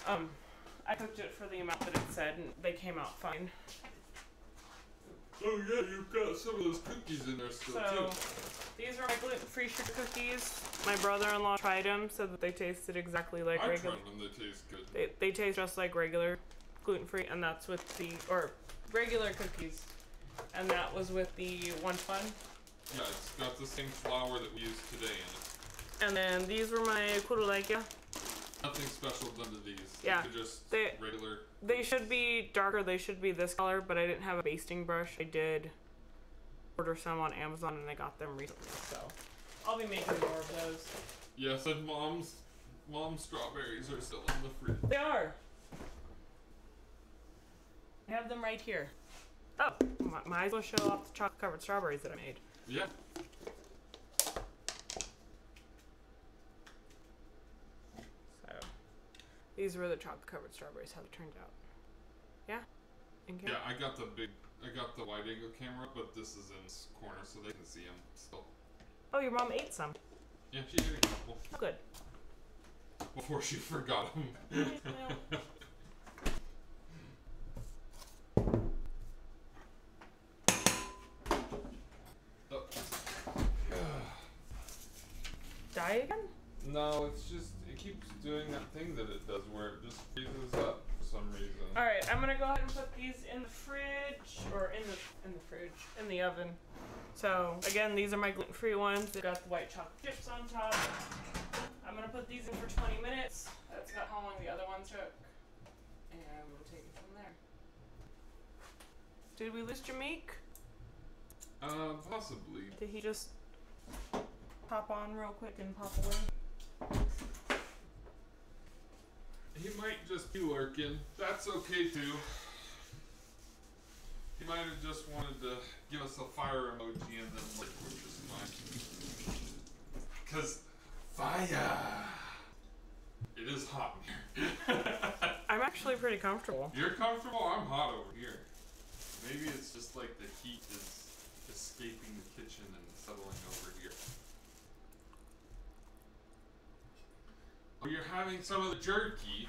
I cooked it for the amount that it said, and they came out fine.
Oh yeah, you've got some of those cookies in there still too.
These are my gluten-free sugar cookies. My brother-in-law tried them, said that they tasted exactly like regular.
I tried them, they taste good.
They taste just like regular gluten-free, and that's with the, or regular cookies. And that was with the 1-to-1.
Yeah, it's got the same flour that we used today in it.
And then these were my kurulaika.
Nothing special done to these.
Yeah,
They're just regular.
They should be darker, they should be this color, but I didn't have a basting brush. I did order some on Amazon and I got them recently, so I'll be making more of those.
Yes, and mom's strawberries are still in the fridge.
They are. I have them right here. Oh, might as well show off the chocolate-covered strawberries that I made.
Yeah.
So, these were the chocolate-covered strawberries, how they turned out. Yeah?
Yeah, I got the wide angle camera, but this is in this corner so they can see them still.
Oh, your mom ate some.
Yeah, she ate a couple.
Oh, good.
Before she forgot them.
Die again?
No, it's just, it keeps doing that thing that it does where it just freezes up for some reason.
Alright, I'm gonna go ahead and put these in the fridge, or in the oven. So, again, these are my gluten-free ones. They've got the white chocolate chips on top. I'm gonna put these in for 20 minutes. That's about how long the other one took. And we'll take it from there. Did we lose Jameek?
Possibly.
Did he just pop on real quick and pop away?
He might just be lurking. That's okay too. He might have just wanted to give us a fire emoji and then lick, which is fine. Because fire! It is hot in here.
I'm actually pretty comfortable.
You're comfortable? I'm hot over here. Maybe it's just like the heat is escaping the kitchen and settling over here. Oh, you're having some of the jerky.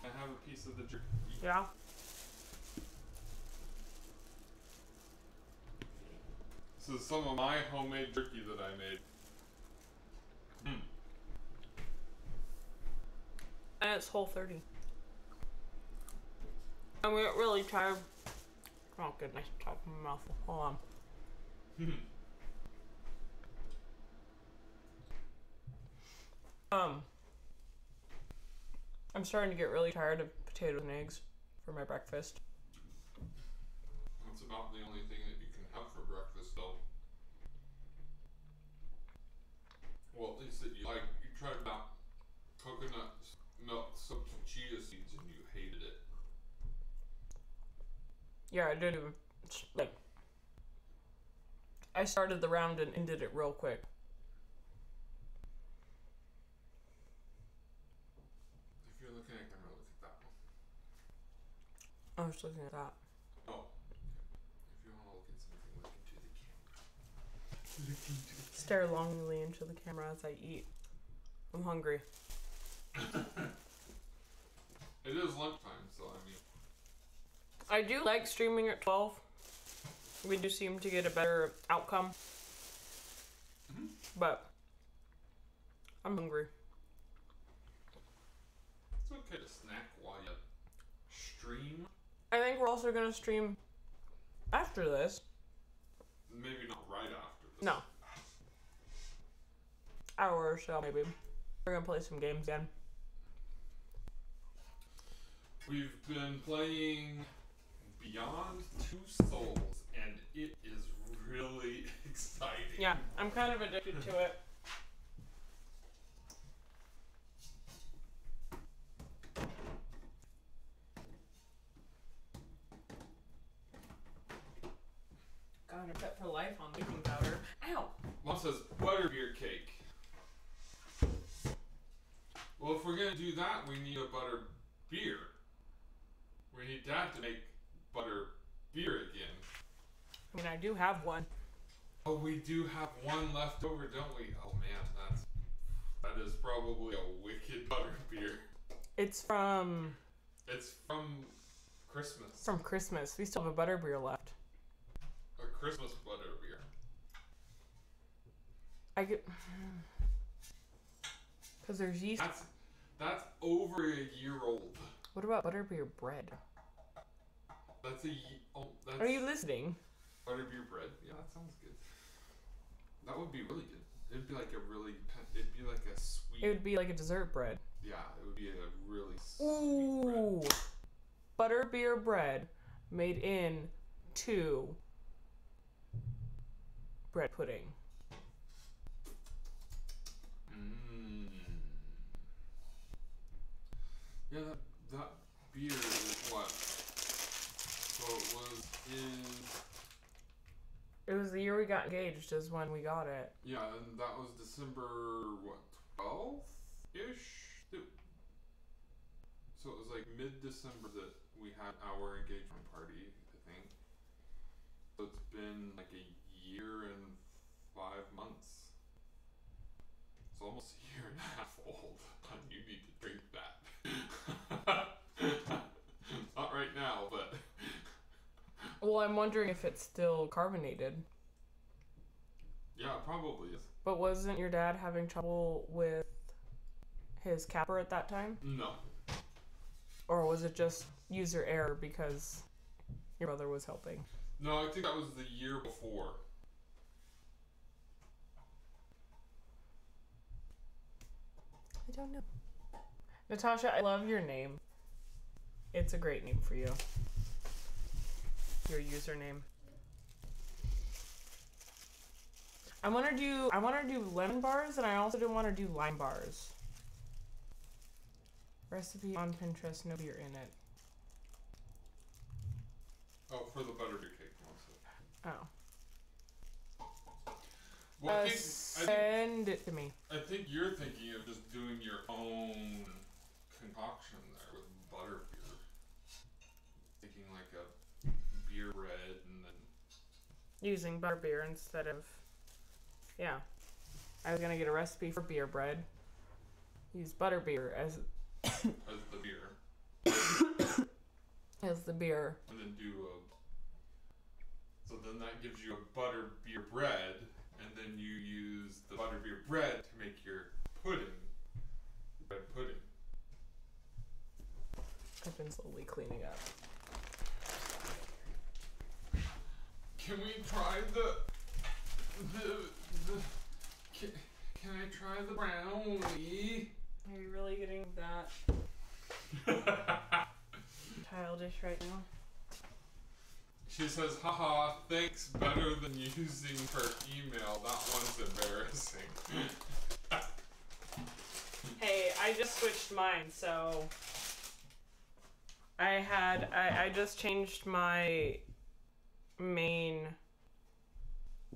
I have a piece of the jerky.
Yeah.
This is some of my homemade jerky that I made.
And it's Whole30. And we get really tired. Oh goodness, top of my mouth. Hold on. I'm starting to get really tired of potatoes and eggs for my breakfast.
That's about the only thing that you can have for breakfast, though. Well, at least that you like. You tried that coconut milk soaked chia seeds and you hated it.
Yeah, I did. Like, I started the round and ended it real quick.
If you're looking at camera, look at that one.
I was looking at that.
Oh. If you want to look at something, look into the camera. Look into the camera.
Stare longingly into the camera as I eat. I'm hungry.
It is lunchtime, so I mean.
I do like streaming at 12. We do seem to get a better outcome. But I'm hungry.
It's okay to snack while you stream.
I think we're also going to stream after this.
Maybe not right after this.
No. Hour or so, maybe. We're going to play some games again.
We've been playing Beyond Two Souls, and it is really exciting.
Yeah, I'm kind of addicted to it. God, I'm set for life on baking powder. Ow!
Mom says butterbeer cake. Well, if we're gonna do that, we need a butter beer. We need Dad to make butter beer again.
I mean, I do have one.
Oh, we do have one left over, don't we? Oh man, that is probably a wicked butter beer.
It's from
Christmas.
From Christmas. We still have a butterbeer left.
A Christmas butter beer.
I get... Because there's yeast.
That's over a year old.
What about butterbeer bread?
That's
Are you listening?
butterbeer bread. Yeah, that sounds good. That would be really good. It'd be like a sweet.
It would be like a dessert bread.
Yeah, it would be a really sweet
Ooh.
bread.
Butterbeer bread made into bread pudding.
Yeah, that beer is what? So it was
It was the year we got engaged is when we got it.
Yeah, and that was December, what, 12th-ish? So it was like mid-December that we had our engagement party, I think. So it's been like a year and 5 months. It's almost a year and a half old. You need to drink that. Not right now, but...
Well, I'm wondering if it's still carbonated.
Yeah, it probably is.
But wasn't your dad having trouble with his capper at that time?
No.
Or was it just user error because your brother was helping?
No, I think that was the year before.
I don't know. Natasha, I love your name. It's a great name for you. Your username. I want to do lemon bars, and I also do want to do lime bars. Recipe on Pinterest, no beer in it.
Oh, for the butterbeer cake mostly.
Oh.
Well, I think
Send it to me.
I think you're thinking of just doing your own concoction there with butterbeer. Taking like a beer bread and then
Using butterbeer instead of... Yeah. I was gonna get a recipe for beer bread. Use butterbeer as
the beer.
as the beer.
And then do a... So then that gives you a butterbeer bread, and then you use the butterbeer bread to make your pudding. Bread pudding.
I've been slowly cleaning up.
Can we try can I try the brownie?
Are you really getting that childish right now?
She says, haha, thanks, better than using her email. That one's embarrassing.
Hey, I just switched mine, so I just changed my main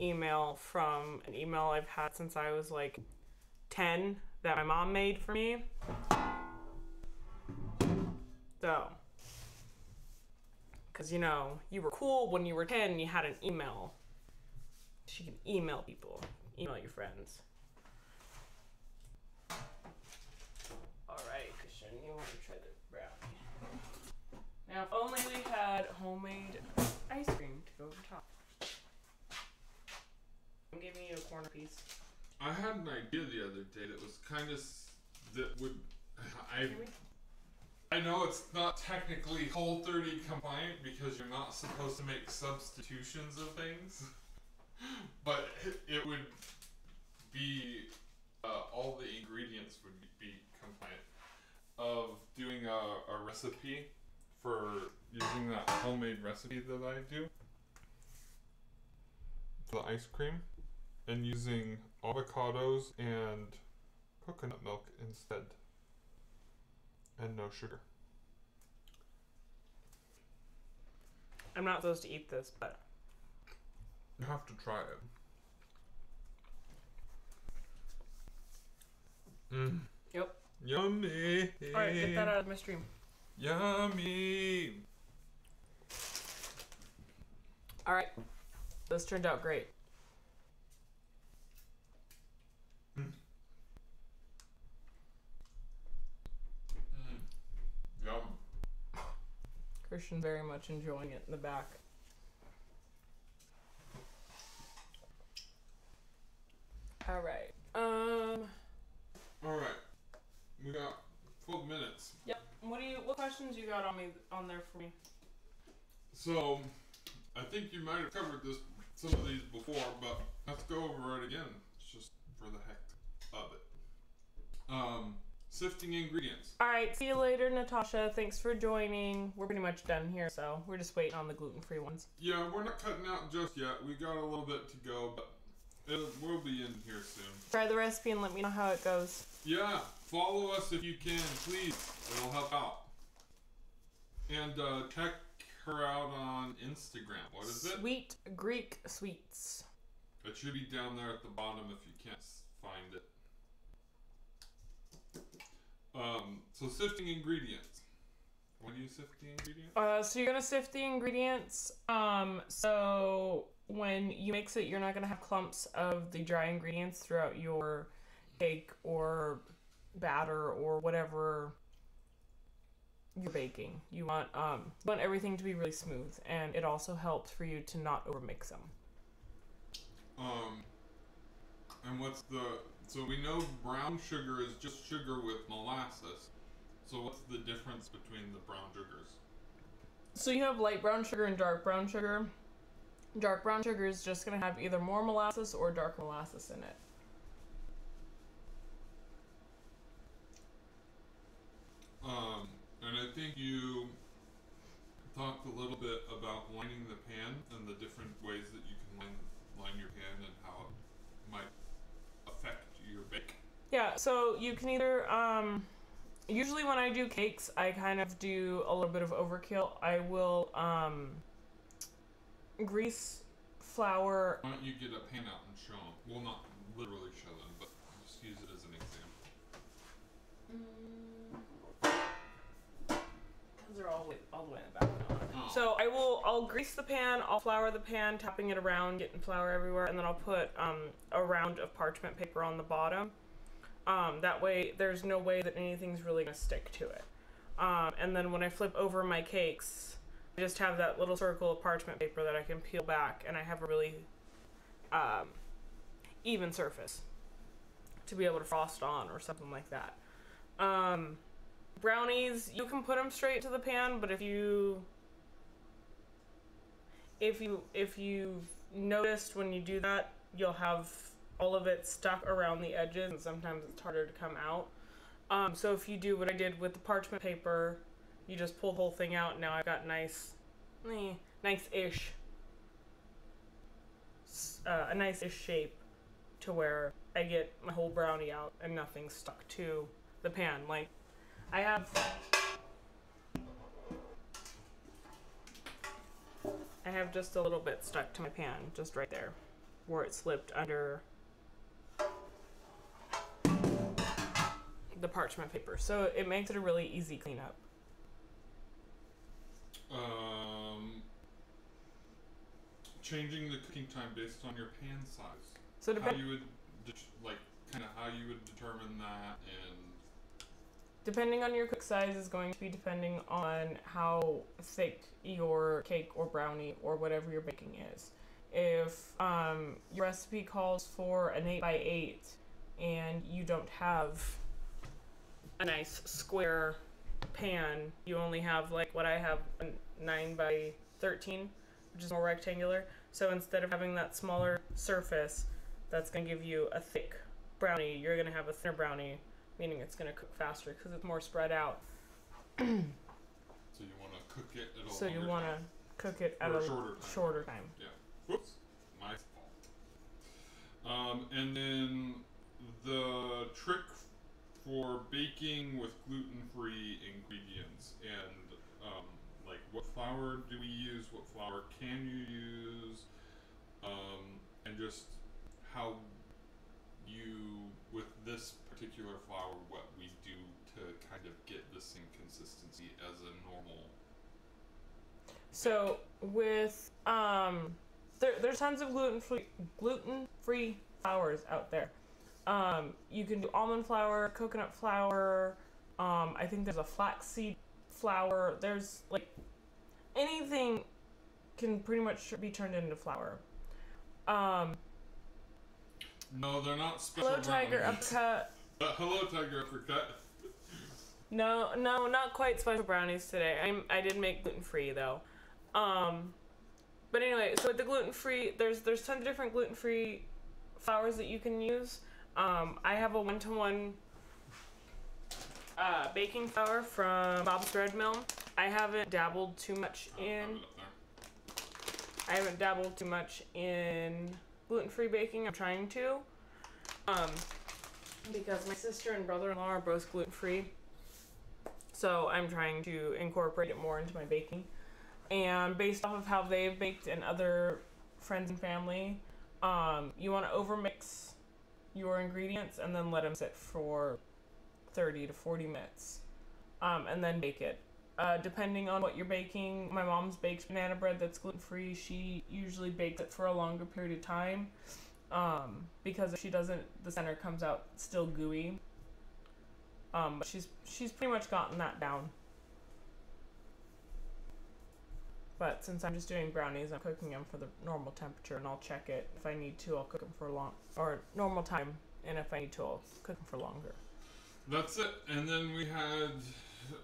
email from an email I've had since I was like 10 that my mom made for me. So, because you know, you were cool when you were 10 and you had an email. She can email people, email your friends. Alright, Christian, you want to try the brownie. Now, if only we had homemade ice cream to go over top. I'm giving you a corner piece.
I had an idea the other day that was kind of that would I know it's not technically Whole30 compliant because you're not supposed to make substitutions of things, but it would be all the ingredients would be compliant of doing a recipe for using that homemade recipe that I do for the ice cream. And using avocados and coconut milk instead. And no sugar.
I'm not supposed to eat this, but
You have to try it. Mm.
Yep.
Yummy.
Alright, get that out of my stream.
Yummy.
Alright. This turned out great.
Yum.
Christian's very much enjoying it in the back. Alright.
Alright. We got 12 minutes.
Yep. What questions you got on there for me?
So I think you might have covered some of these before, but let's go over it again. It's just for the heck of it. Sifting ingredients.
Alright, see you later, Natasha. Thanks for joining. We're pretty much done here, so we're just waiting on the gluten-free ones.
Yeah, we're not cutting out just yet. We got a little bit to go, but we'll be in here soon.
Try the recipe and let me know how it goes.
Yeah, follow us if you can, please. It'll help out. And check her out on Instagram. What is it?
Sweet Greek Sweets.
It should be down there at the bottom if you can't find it. So sifting ingredients. What do you sift the ingredients?
So you're gonna sift the ingredients. So when you mix it, you're not gonna have clumps of the dry ingredients throughout your cake or batter or whatever you're baking. You want everything to be really smooth, and it also helps for you to not overmix them.
And so we know brown sugar is just sugar with molasses. So what's the difference between the brown sugars?
So you have light brown sugar and dark brown sugar. Dark brown sugar is just going to have either more molasses or dark molasses in it.
And I think you talked a little bit about lining the pan and the different ways that you can line your pan and how it might affect your bake.
Yeah, so you can either, usually when I do cakes, I kind of do a little bit of overkill. I will grease, flour.
Why don't you get a pan out and show them? Well, not literally show them, but just use it as an example.
Because they're all the way in the back.
Oh.
So I'll grease the pan, I'll flour the pan, tapping it around, getting flour everywhere, and then I'll put a round of parchment paper on the bottom. That way there's no way that anything's really gonna stick to it. And then when I flip over my cakes, I just have that little circle of parchment paper that I can peel back, and I have a really even surface to be able to frost on or something like that. Brownies, you can put them straight to the pan, but if you've noticed when you do that, you'll have all of it stuck around the edges, and sometimes it's harder to come out. So if you do what I did with the parchment paper, you just pull the whole thing out, and now I've got nice-ish shape to where I get my whole brownie out and nothing's stuck to the pan. Like, I have just a little bit stuck to my pan, just right there, where it slipped under the parchment paper. So it makes it a really easy cleanup.
Changing the cooking time based on your pan size.
So
how you would how you would determine that, and
depending on your cook size is going to be depending on how thick your cake or brownie or whatever you're baking is. If your recipe calls for an 8x8 and you don't have a nice square pan, you only have like what I have, a 9x13, which is more rectangular. So instead of having that smaller surface that's going to give you a thick brownie, you're going to have a thinner brownie, meaning it's going to cook faster because it's more spread out.
So you want to cook it at a
So you want to cook it at a shorter time.
Yeah. Whoops. My fault. And then the trick for baking with gluten-free ingredients, and like what flour do we use, what flour can you use, and just how you, with this particular flour, what we do to kind of get the same consistency as a normal.
So with there's tons of gluten-free flours out there. You can do almond flour, coconut flour. I think there's a flaxseed flour. There's like anything can pretty much be turned into flour.
No, they're not special.
Hello, Tiger Uppercut.
Hello, Tiger Uppercut.
No, not quite special brownies today. I did make gluten-free though. But anyway, so with the gluten-free, there's tons of different gluten-free flours that you can use. I have a 1-to-1 baking flour from Bob's Bread Mill. I haven't dabbled too much in gluten-free baking. I'm trying to, because my sister and brother-in-law are both gluten-free, so I'm trying to incorporate it more into my baking. And based off of how they've baked and other friends and family, you want to overmix your ingredients and then let them sit for 30 to 40 minutes, and then bake it. Depending on what you're baking, my mom's bakes banana bread that's gluten-free. She usually bakes it for a longer period of time, because if she doesn't, the center comes out still gooey. But she's pretty much gotten that down. But since I'm just doing brownies, I'm cooking them for the normal temperature, and I'll check it. If I need to, I'll cook them for normal time, and if I need to, I'll cook them for longer.
That's it. And then we had,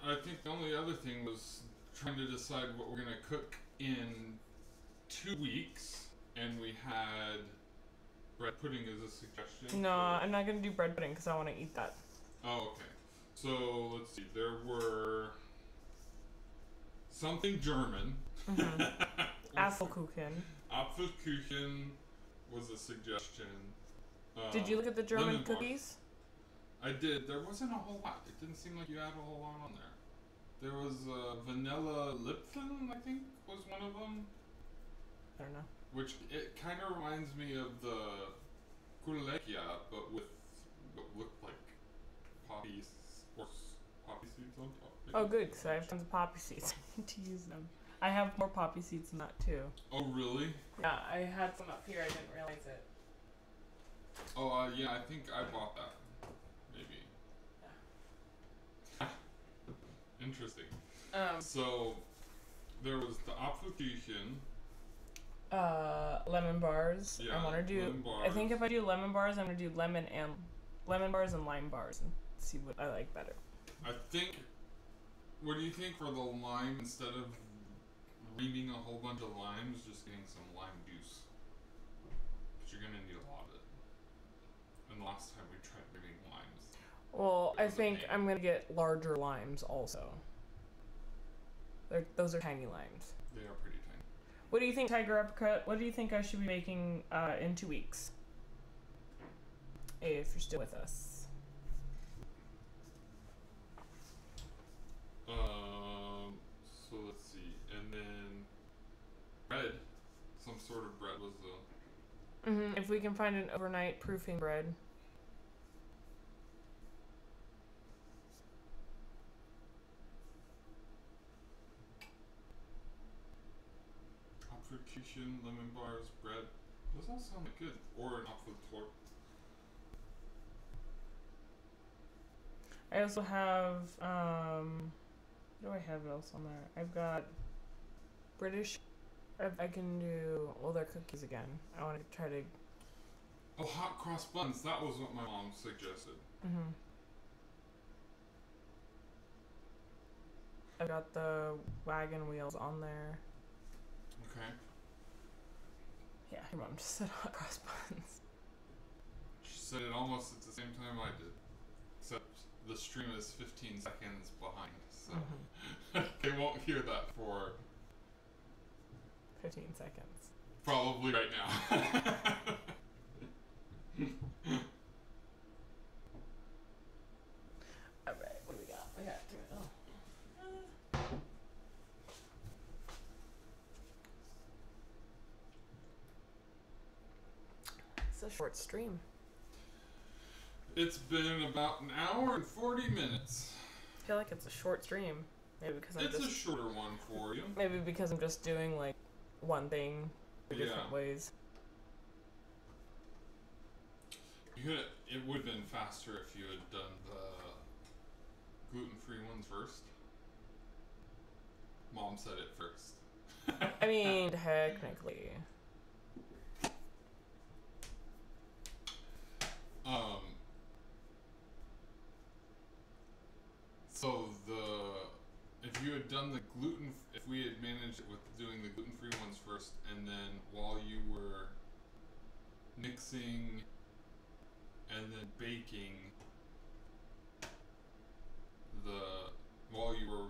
I think the only other thing was trying to decide what we're going to cook in 2 weeks, and we had bread pudding as a suggestion.
No, I'm not going to do bread pudding because I want to eat that.
Oh, okay. So, let's see. There were something German.
Mm-hmm. Apfelkuchen.
Apfelkuchen was a suggestion.
Did you look at the German cookies?
I did. There wasn't a whole lot. It didn't seem like you had a whole lot on there. There was vanilla Lipton, I think, was one of them.
I don't know.
Which it kind of reminds me of the kulekia, but with what looked like poppies or poppy seeds on top.
Oh, good, because I have tons of poppy seeds. I need to use them. I have more poppy seeds than that, too.
Oh, really?
Yeah, I had some up here. I didn't realize it.
Oh, yeah, I think I bought that. Maybe.
Yeah.
Interesting. So, there was the application.
Lemon bars.
Yeah,
I want to do.
lemon bars.
I think if I do lemon bars, I'm gonna do lemon bars and lime bars and see what I like better.
I think. What do you think for the lime? Instead of reaming a whole bunch of limes, just getting some lime juice. But you're gonna need a lot of it. And the last time we tried getting limes.
Well, I think I'm gonna get larger limes also. Those are tiny limes.
They are pretty tiny.
What do you think, Tiger Uppercut? What do you think I should be making in 2 weeks? If you're still with us.
So let's see, and then bread, some sort of bread was the.
If we can find an overnight proofing bread.
Application, lemon bars, bread. Those all sound good. Or an apple tort.
I also have, what do I have else on there? I've got British, I can do, well, they're cookies again. I want to try to.
Oh, hot cross buns. That was what my mom suggested.
I've got the wagon wheels on there.
Okay.
Yeah, your mom just said hot cross buns.
She said it almost at the same time I did. Except the stream is 15 seconds behind, so they won't hear that for
15 seconds.
probably right now.
Alright, what do we got? We got It's a short stream.
It's been about an hour and 40 minutes.
I feel like it's a short stream. Maybe because I'm
It's
just
a shorter one for you.
maybe because I'm just doing like one thing different ways.
It would have been faster if you had done the gluten-free ones first. Mom said it first.
I mean, technically.
So if you had done the if we had managed it with doing the gluten-free ones first, and then while you were mixing and then baking while you were,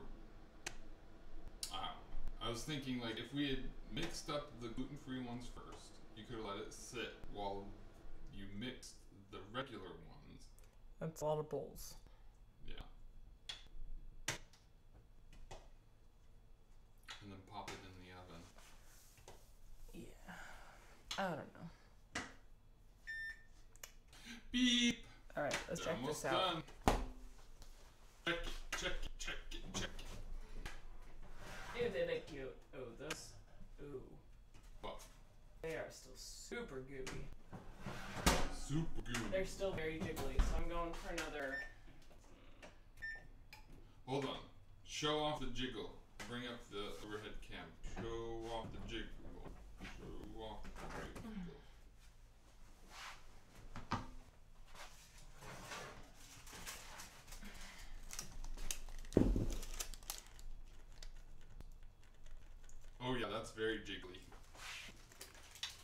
I was thinking like if we had mixed up the gluten-free ones first, you could let it sit while you mixed the regular ones.
That's a lot of bowls.
Yeah. And then pop it in the oven.
Yeah. I don't know.
Beep!
Alright, let's check
Almost
this out.
done. Check it.
Ew, they look cute. Oh, this. Ooh.
What?
They are still super gooey.
Super good.
They're still very jiggly, so I'm going for another.
Hold on. Show off the jiggle. Bring up the overhead cam. Show off the jiggle. Show off the jiggle. Oh yeah, that's very jiggly.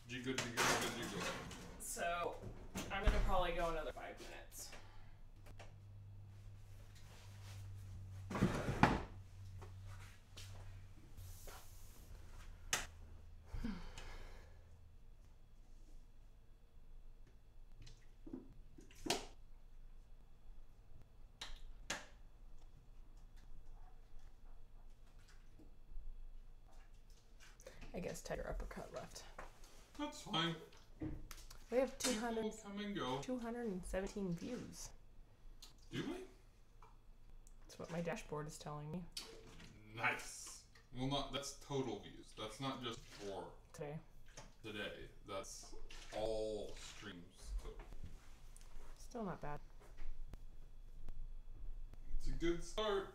Jiggle.
So, I'm gonna probably go another 5 minutes. I guess tiger uppercut left.
That's fine.
We have
People come and go.
217 views.
Do we?
That's what my dashboard is telling me.
Nice. Well, that's total views. That's not just for
Today.
That's all streams total.
Still not bad.
It's a good start.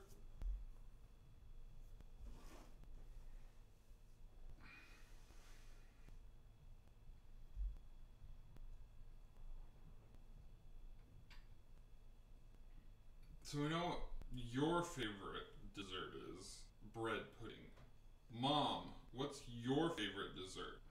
So we know what your favorite dessert is. Bread pudding. Mom, what's your favorite dessert?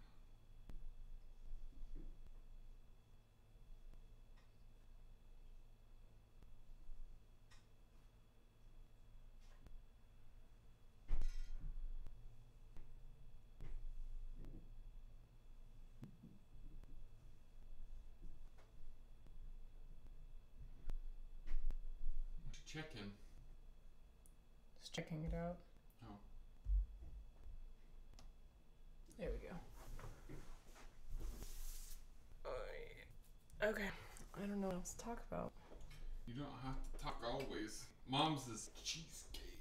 Chicken.
Just checking it out.
Oh.
There we go. Okay. I don't know what else to talk about.
You don't have to talk always. Mom's is cheesecake.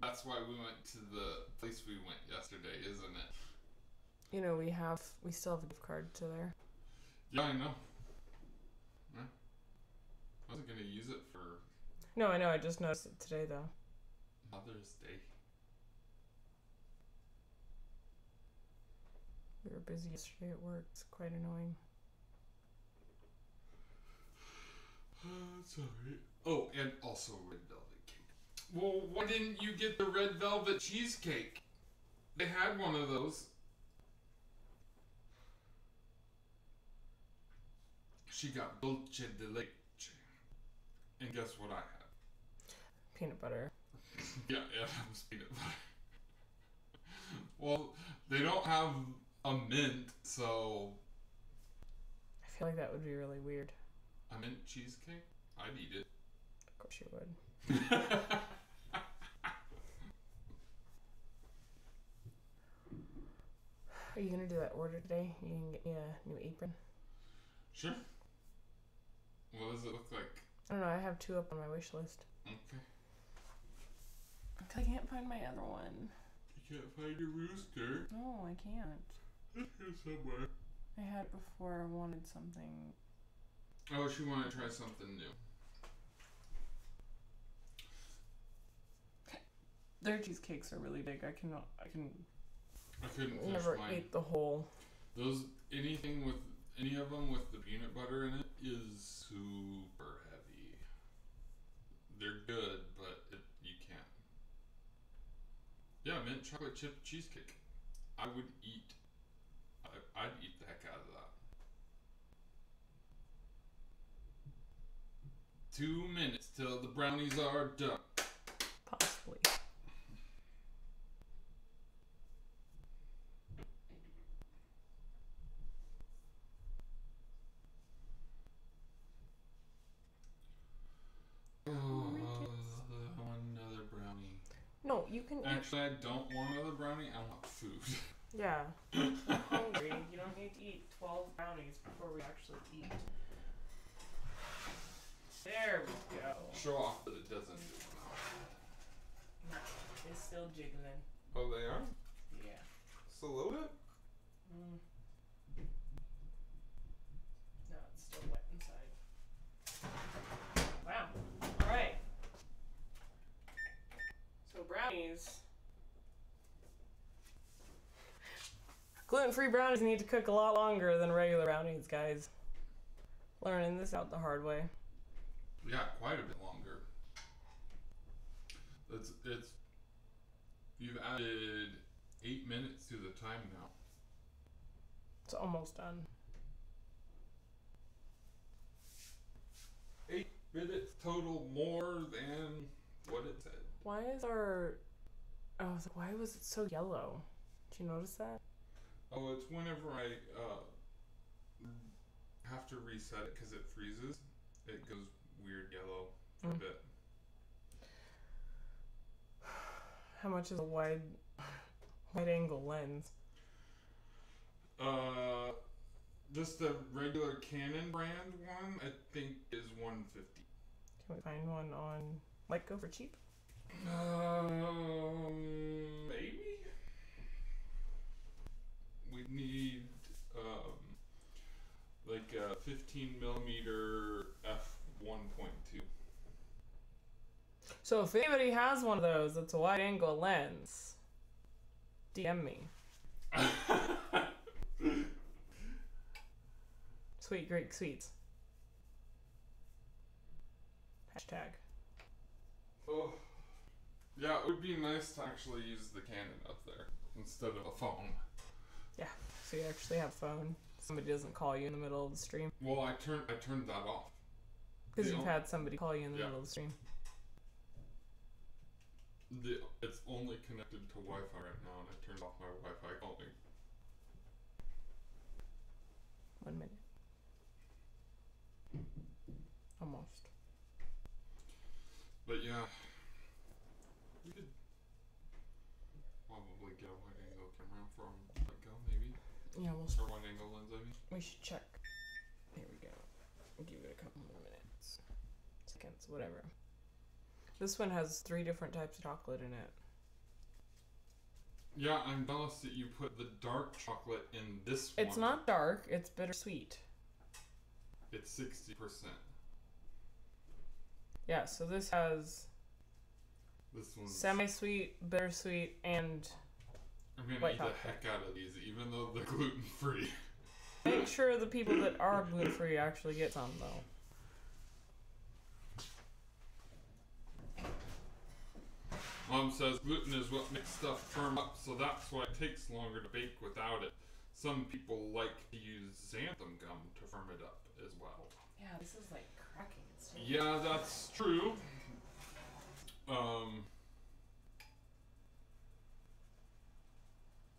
That's why we went to the place we went yesterday, isn't it?
You know, we still have a gift card to there.
Yeah, I know. Yeah. I wasn't gonna use it for
No, I know. I just noticed it today, though.
Mother's Day.
We were busy yesterday at work. It's quite annoying.
Sorry. Oh, and also red velvet cake. Well, why didn't you get the red velvet cheesecake? They had one of those. She got dulce de leche. And guess what I had?
Peanut butter.
Yeah, it was peanut butter. Well, they don't have a mint, so...
I feel like that would be really weird.
A mint cheesecake? I'd eat it.
Of course you would. Are you gonna do that order today? You can get me a new apron.
Sure. What does it look like?
I don't know. I have 2 up on my wish list.
Okay.
I can't find my other one.
You can't find your rooster?
No, I can't.
It's here somewhere.
I had it before. I wanted something.
Oh, she wanted to try something new.
Their cheesecakes are really big. I
couldn't finish
never
mine.
ate the whole.
Anything with any of them with the peanut butter in it is super heavy. They're good, but you can't. Yeah, mint chocolate chip cheesecake. I'd eat the heck out of that. 2 minutes till the brownies are done.
Possibly.
Another brownie.
No, you can.
Actually, I don't want another brownie. I want food.
Yeah. I'm hungry. You don't need to eat 12 brownies before we actually eat. There we go.
Show off that it doesn't do
No, it's still jiggling.
well. Oh, they are?
Yeah.
Just a little bit?
No, it's still wet inside. Wow. Alright. So brownies. Gluten-free brownies need to cook a lot longer than regular brownies, guys. Learning this out the hard way.
Yeah, quite a bit longer. You've added 8 minutes to the time now.
It's almost done.
8 minutes total more than what it said.
Why is why was it so yellow? Did you notice that?
Oh, it's whenever I have to reset it because it freezes. It goes weird yellow for a bit.
How much is a wide angle lens?
Just the regular Canon brand one, I think is $150.
Can we find one on like go for cheap?
Maybe. We need like a 15mm f1.2.
So if anybody has one of those, it's a wide angle lens. DM me. Sweet Greek Sweets. Hashtag.
Oh. Yeah, it would be nice to actually use the Canon up there instead of a phone.
Yeah, so you actually have phone. Somebody doesn't call you in the middle of the stream.
Well, I turned that off.
Because you've had somebody call you in the middle of the stream.
It's only connected to Wi-Fi right now, and I turned off my Wi-Fi calling.
1 minute. Almost.
But yeah, we could probably get a wide angle camera from Go, maybe.
Yeah,
Or wide angle lens, I mean.
we should check. Here we go. I'll give it a couple more minutes. Seconds, whatever. This one has 3 different types of chocolate in it.
Yeah, I'm jealous that you put the dark chocolate in this one.
It's not dark, it's bittersweet.
It's 60%.
Yeah, so this has
This one's...
semi-sweet, bittersweet, and
I'm gonna
white
eat
chocolate.
the heck out of these, even though they're gluten-free.
Make sure the people that are gluten-free actually get some, though.
Mom says gluten is what makes stuff firm up, so that's why it takes longer to bake without it. Some people like to use xanthan gum to firm it up as well.
Yeah, this is like cracking and stuff.
Yeah, that's true.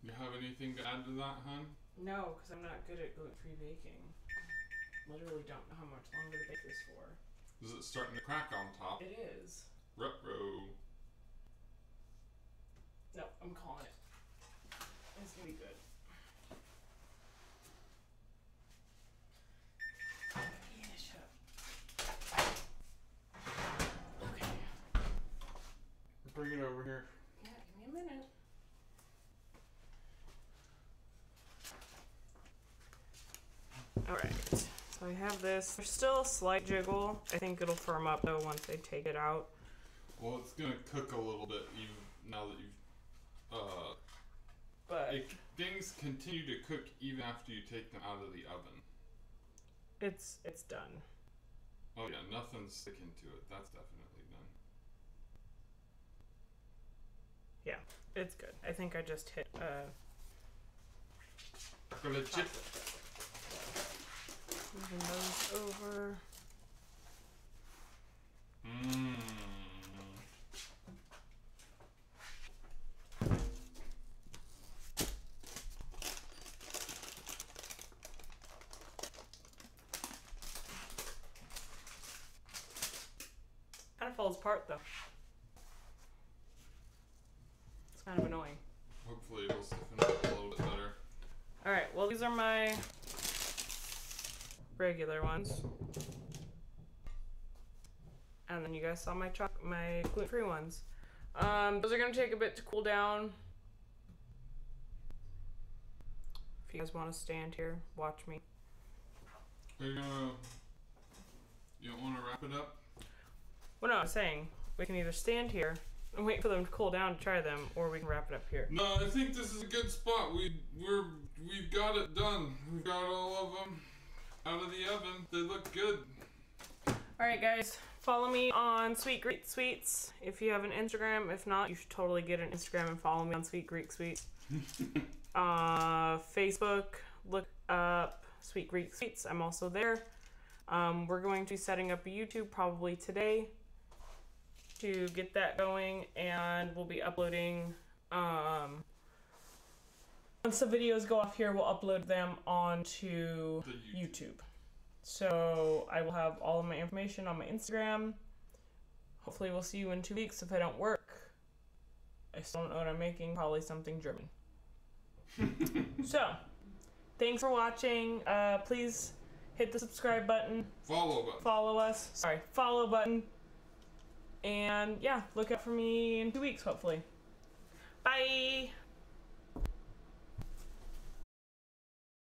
You have anything to add to that, hon?
No, because I'm not good at gluten-free baking. Literally don't know how much longer to bake this for.
Is it starting to crack on top?
It is.
Ruh-roh.
No, I'm calling it. It's gonna be good. Yeah, shut up. Okay.
Bring it over here.
Yeah, give me a minute. Alright, so I have this. There's still a slight jiggle. I think it'll firm up though once I take it out.
Well, it's gonna cook a little bit even now that you've
But
things continue to cook even after you take them out of the oven.
it's done.
Oh yeah, nothing's sticking to it. That's definitely done.
Yeah, it's good. I think I just hit
Chocolate chip.
moving those over.
Mmm.
Kind of falls apart though. It's kind of annoying.
Hopefully it'll stiffen up a little bit better.
Alright, well these are my regular ones. And then you guys saw my my gluten-free ones. Those are gonna take a bit to cool down. If you guys want to stand here, watch me.
Are you don't want to wrap it up?
Well, no, I'm saying we can either stand here and wait for them to cool down to try them, or we can wrap it up here.
No, I think this is a good spot. We've got it done. We've got all of them out of the oven. They look good.
Alright guys, follow me on Sweet Greek Sweets if you have an Instagram. If not, you should totally get an Instagram and follow me on Sweet Greek Sweets. Facebook, look up Sweet Greek Sweets. I'm also there. We're going to be setting up a YouTube probably today to get that going, and we'll be uploading once the videos go off here, we'll upload them onto YouTube. So I will have all of my information on my Instagram. Hopefully we'll see you in 2 weeks if I don't work. I still don't know what I'm making, probably something German. So, thanks for watching. Please hit the subscribe button.
Follow button.
Follow us. Sorry, follow button. And yeah, look out for me in 2 weeks, hopefully. Bye!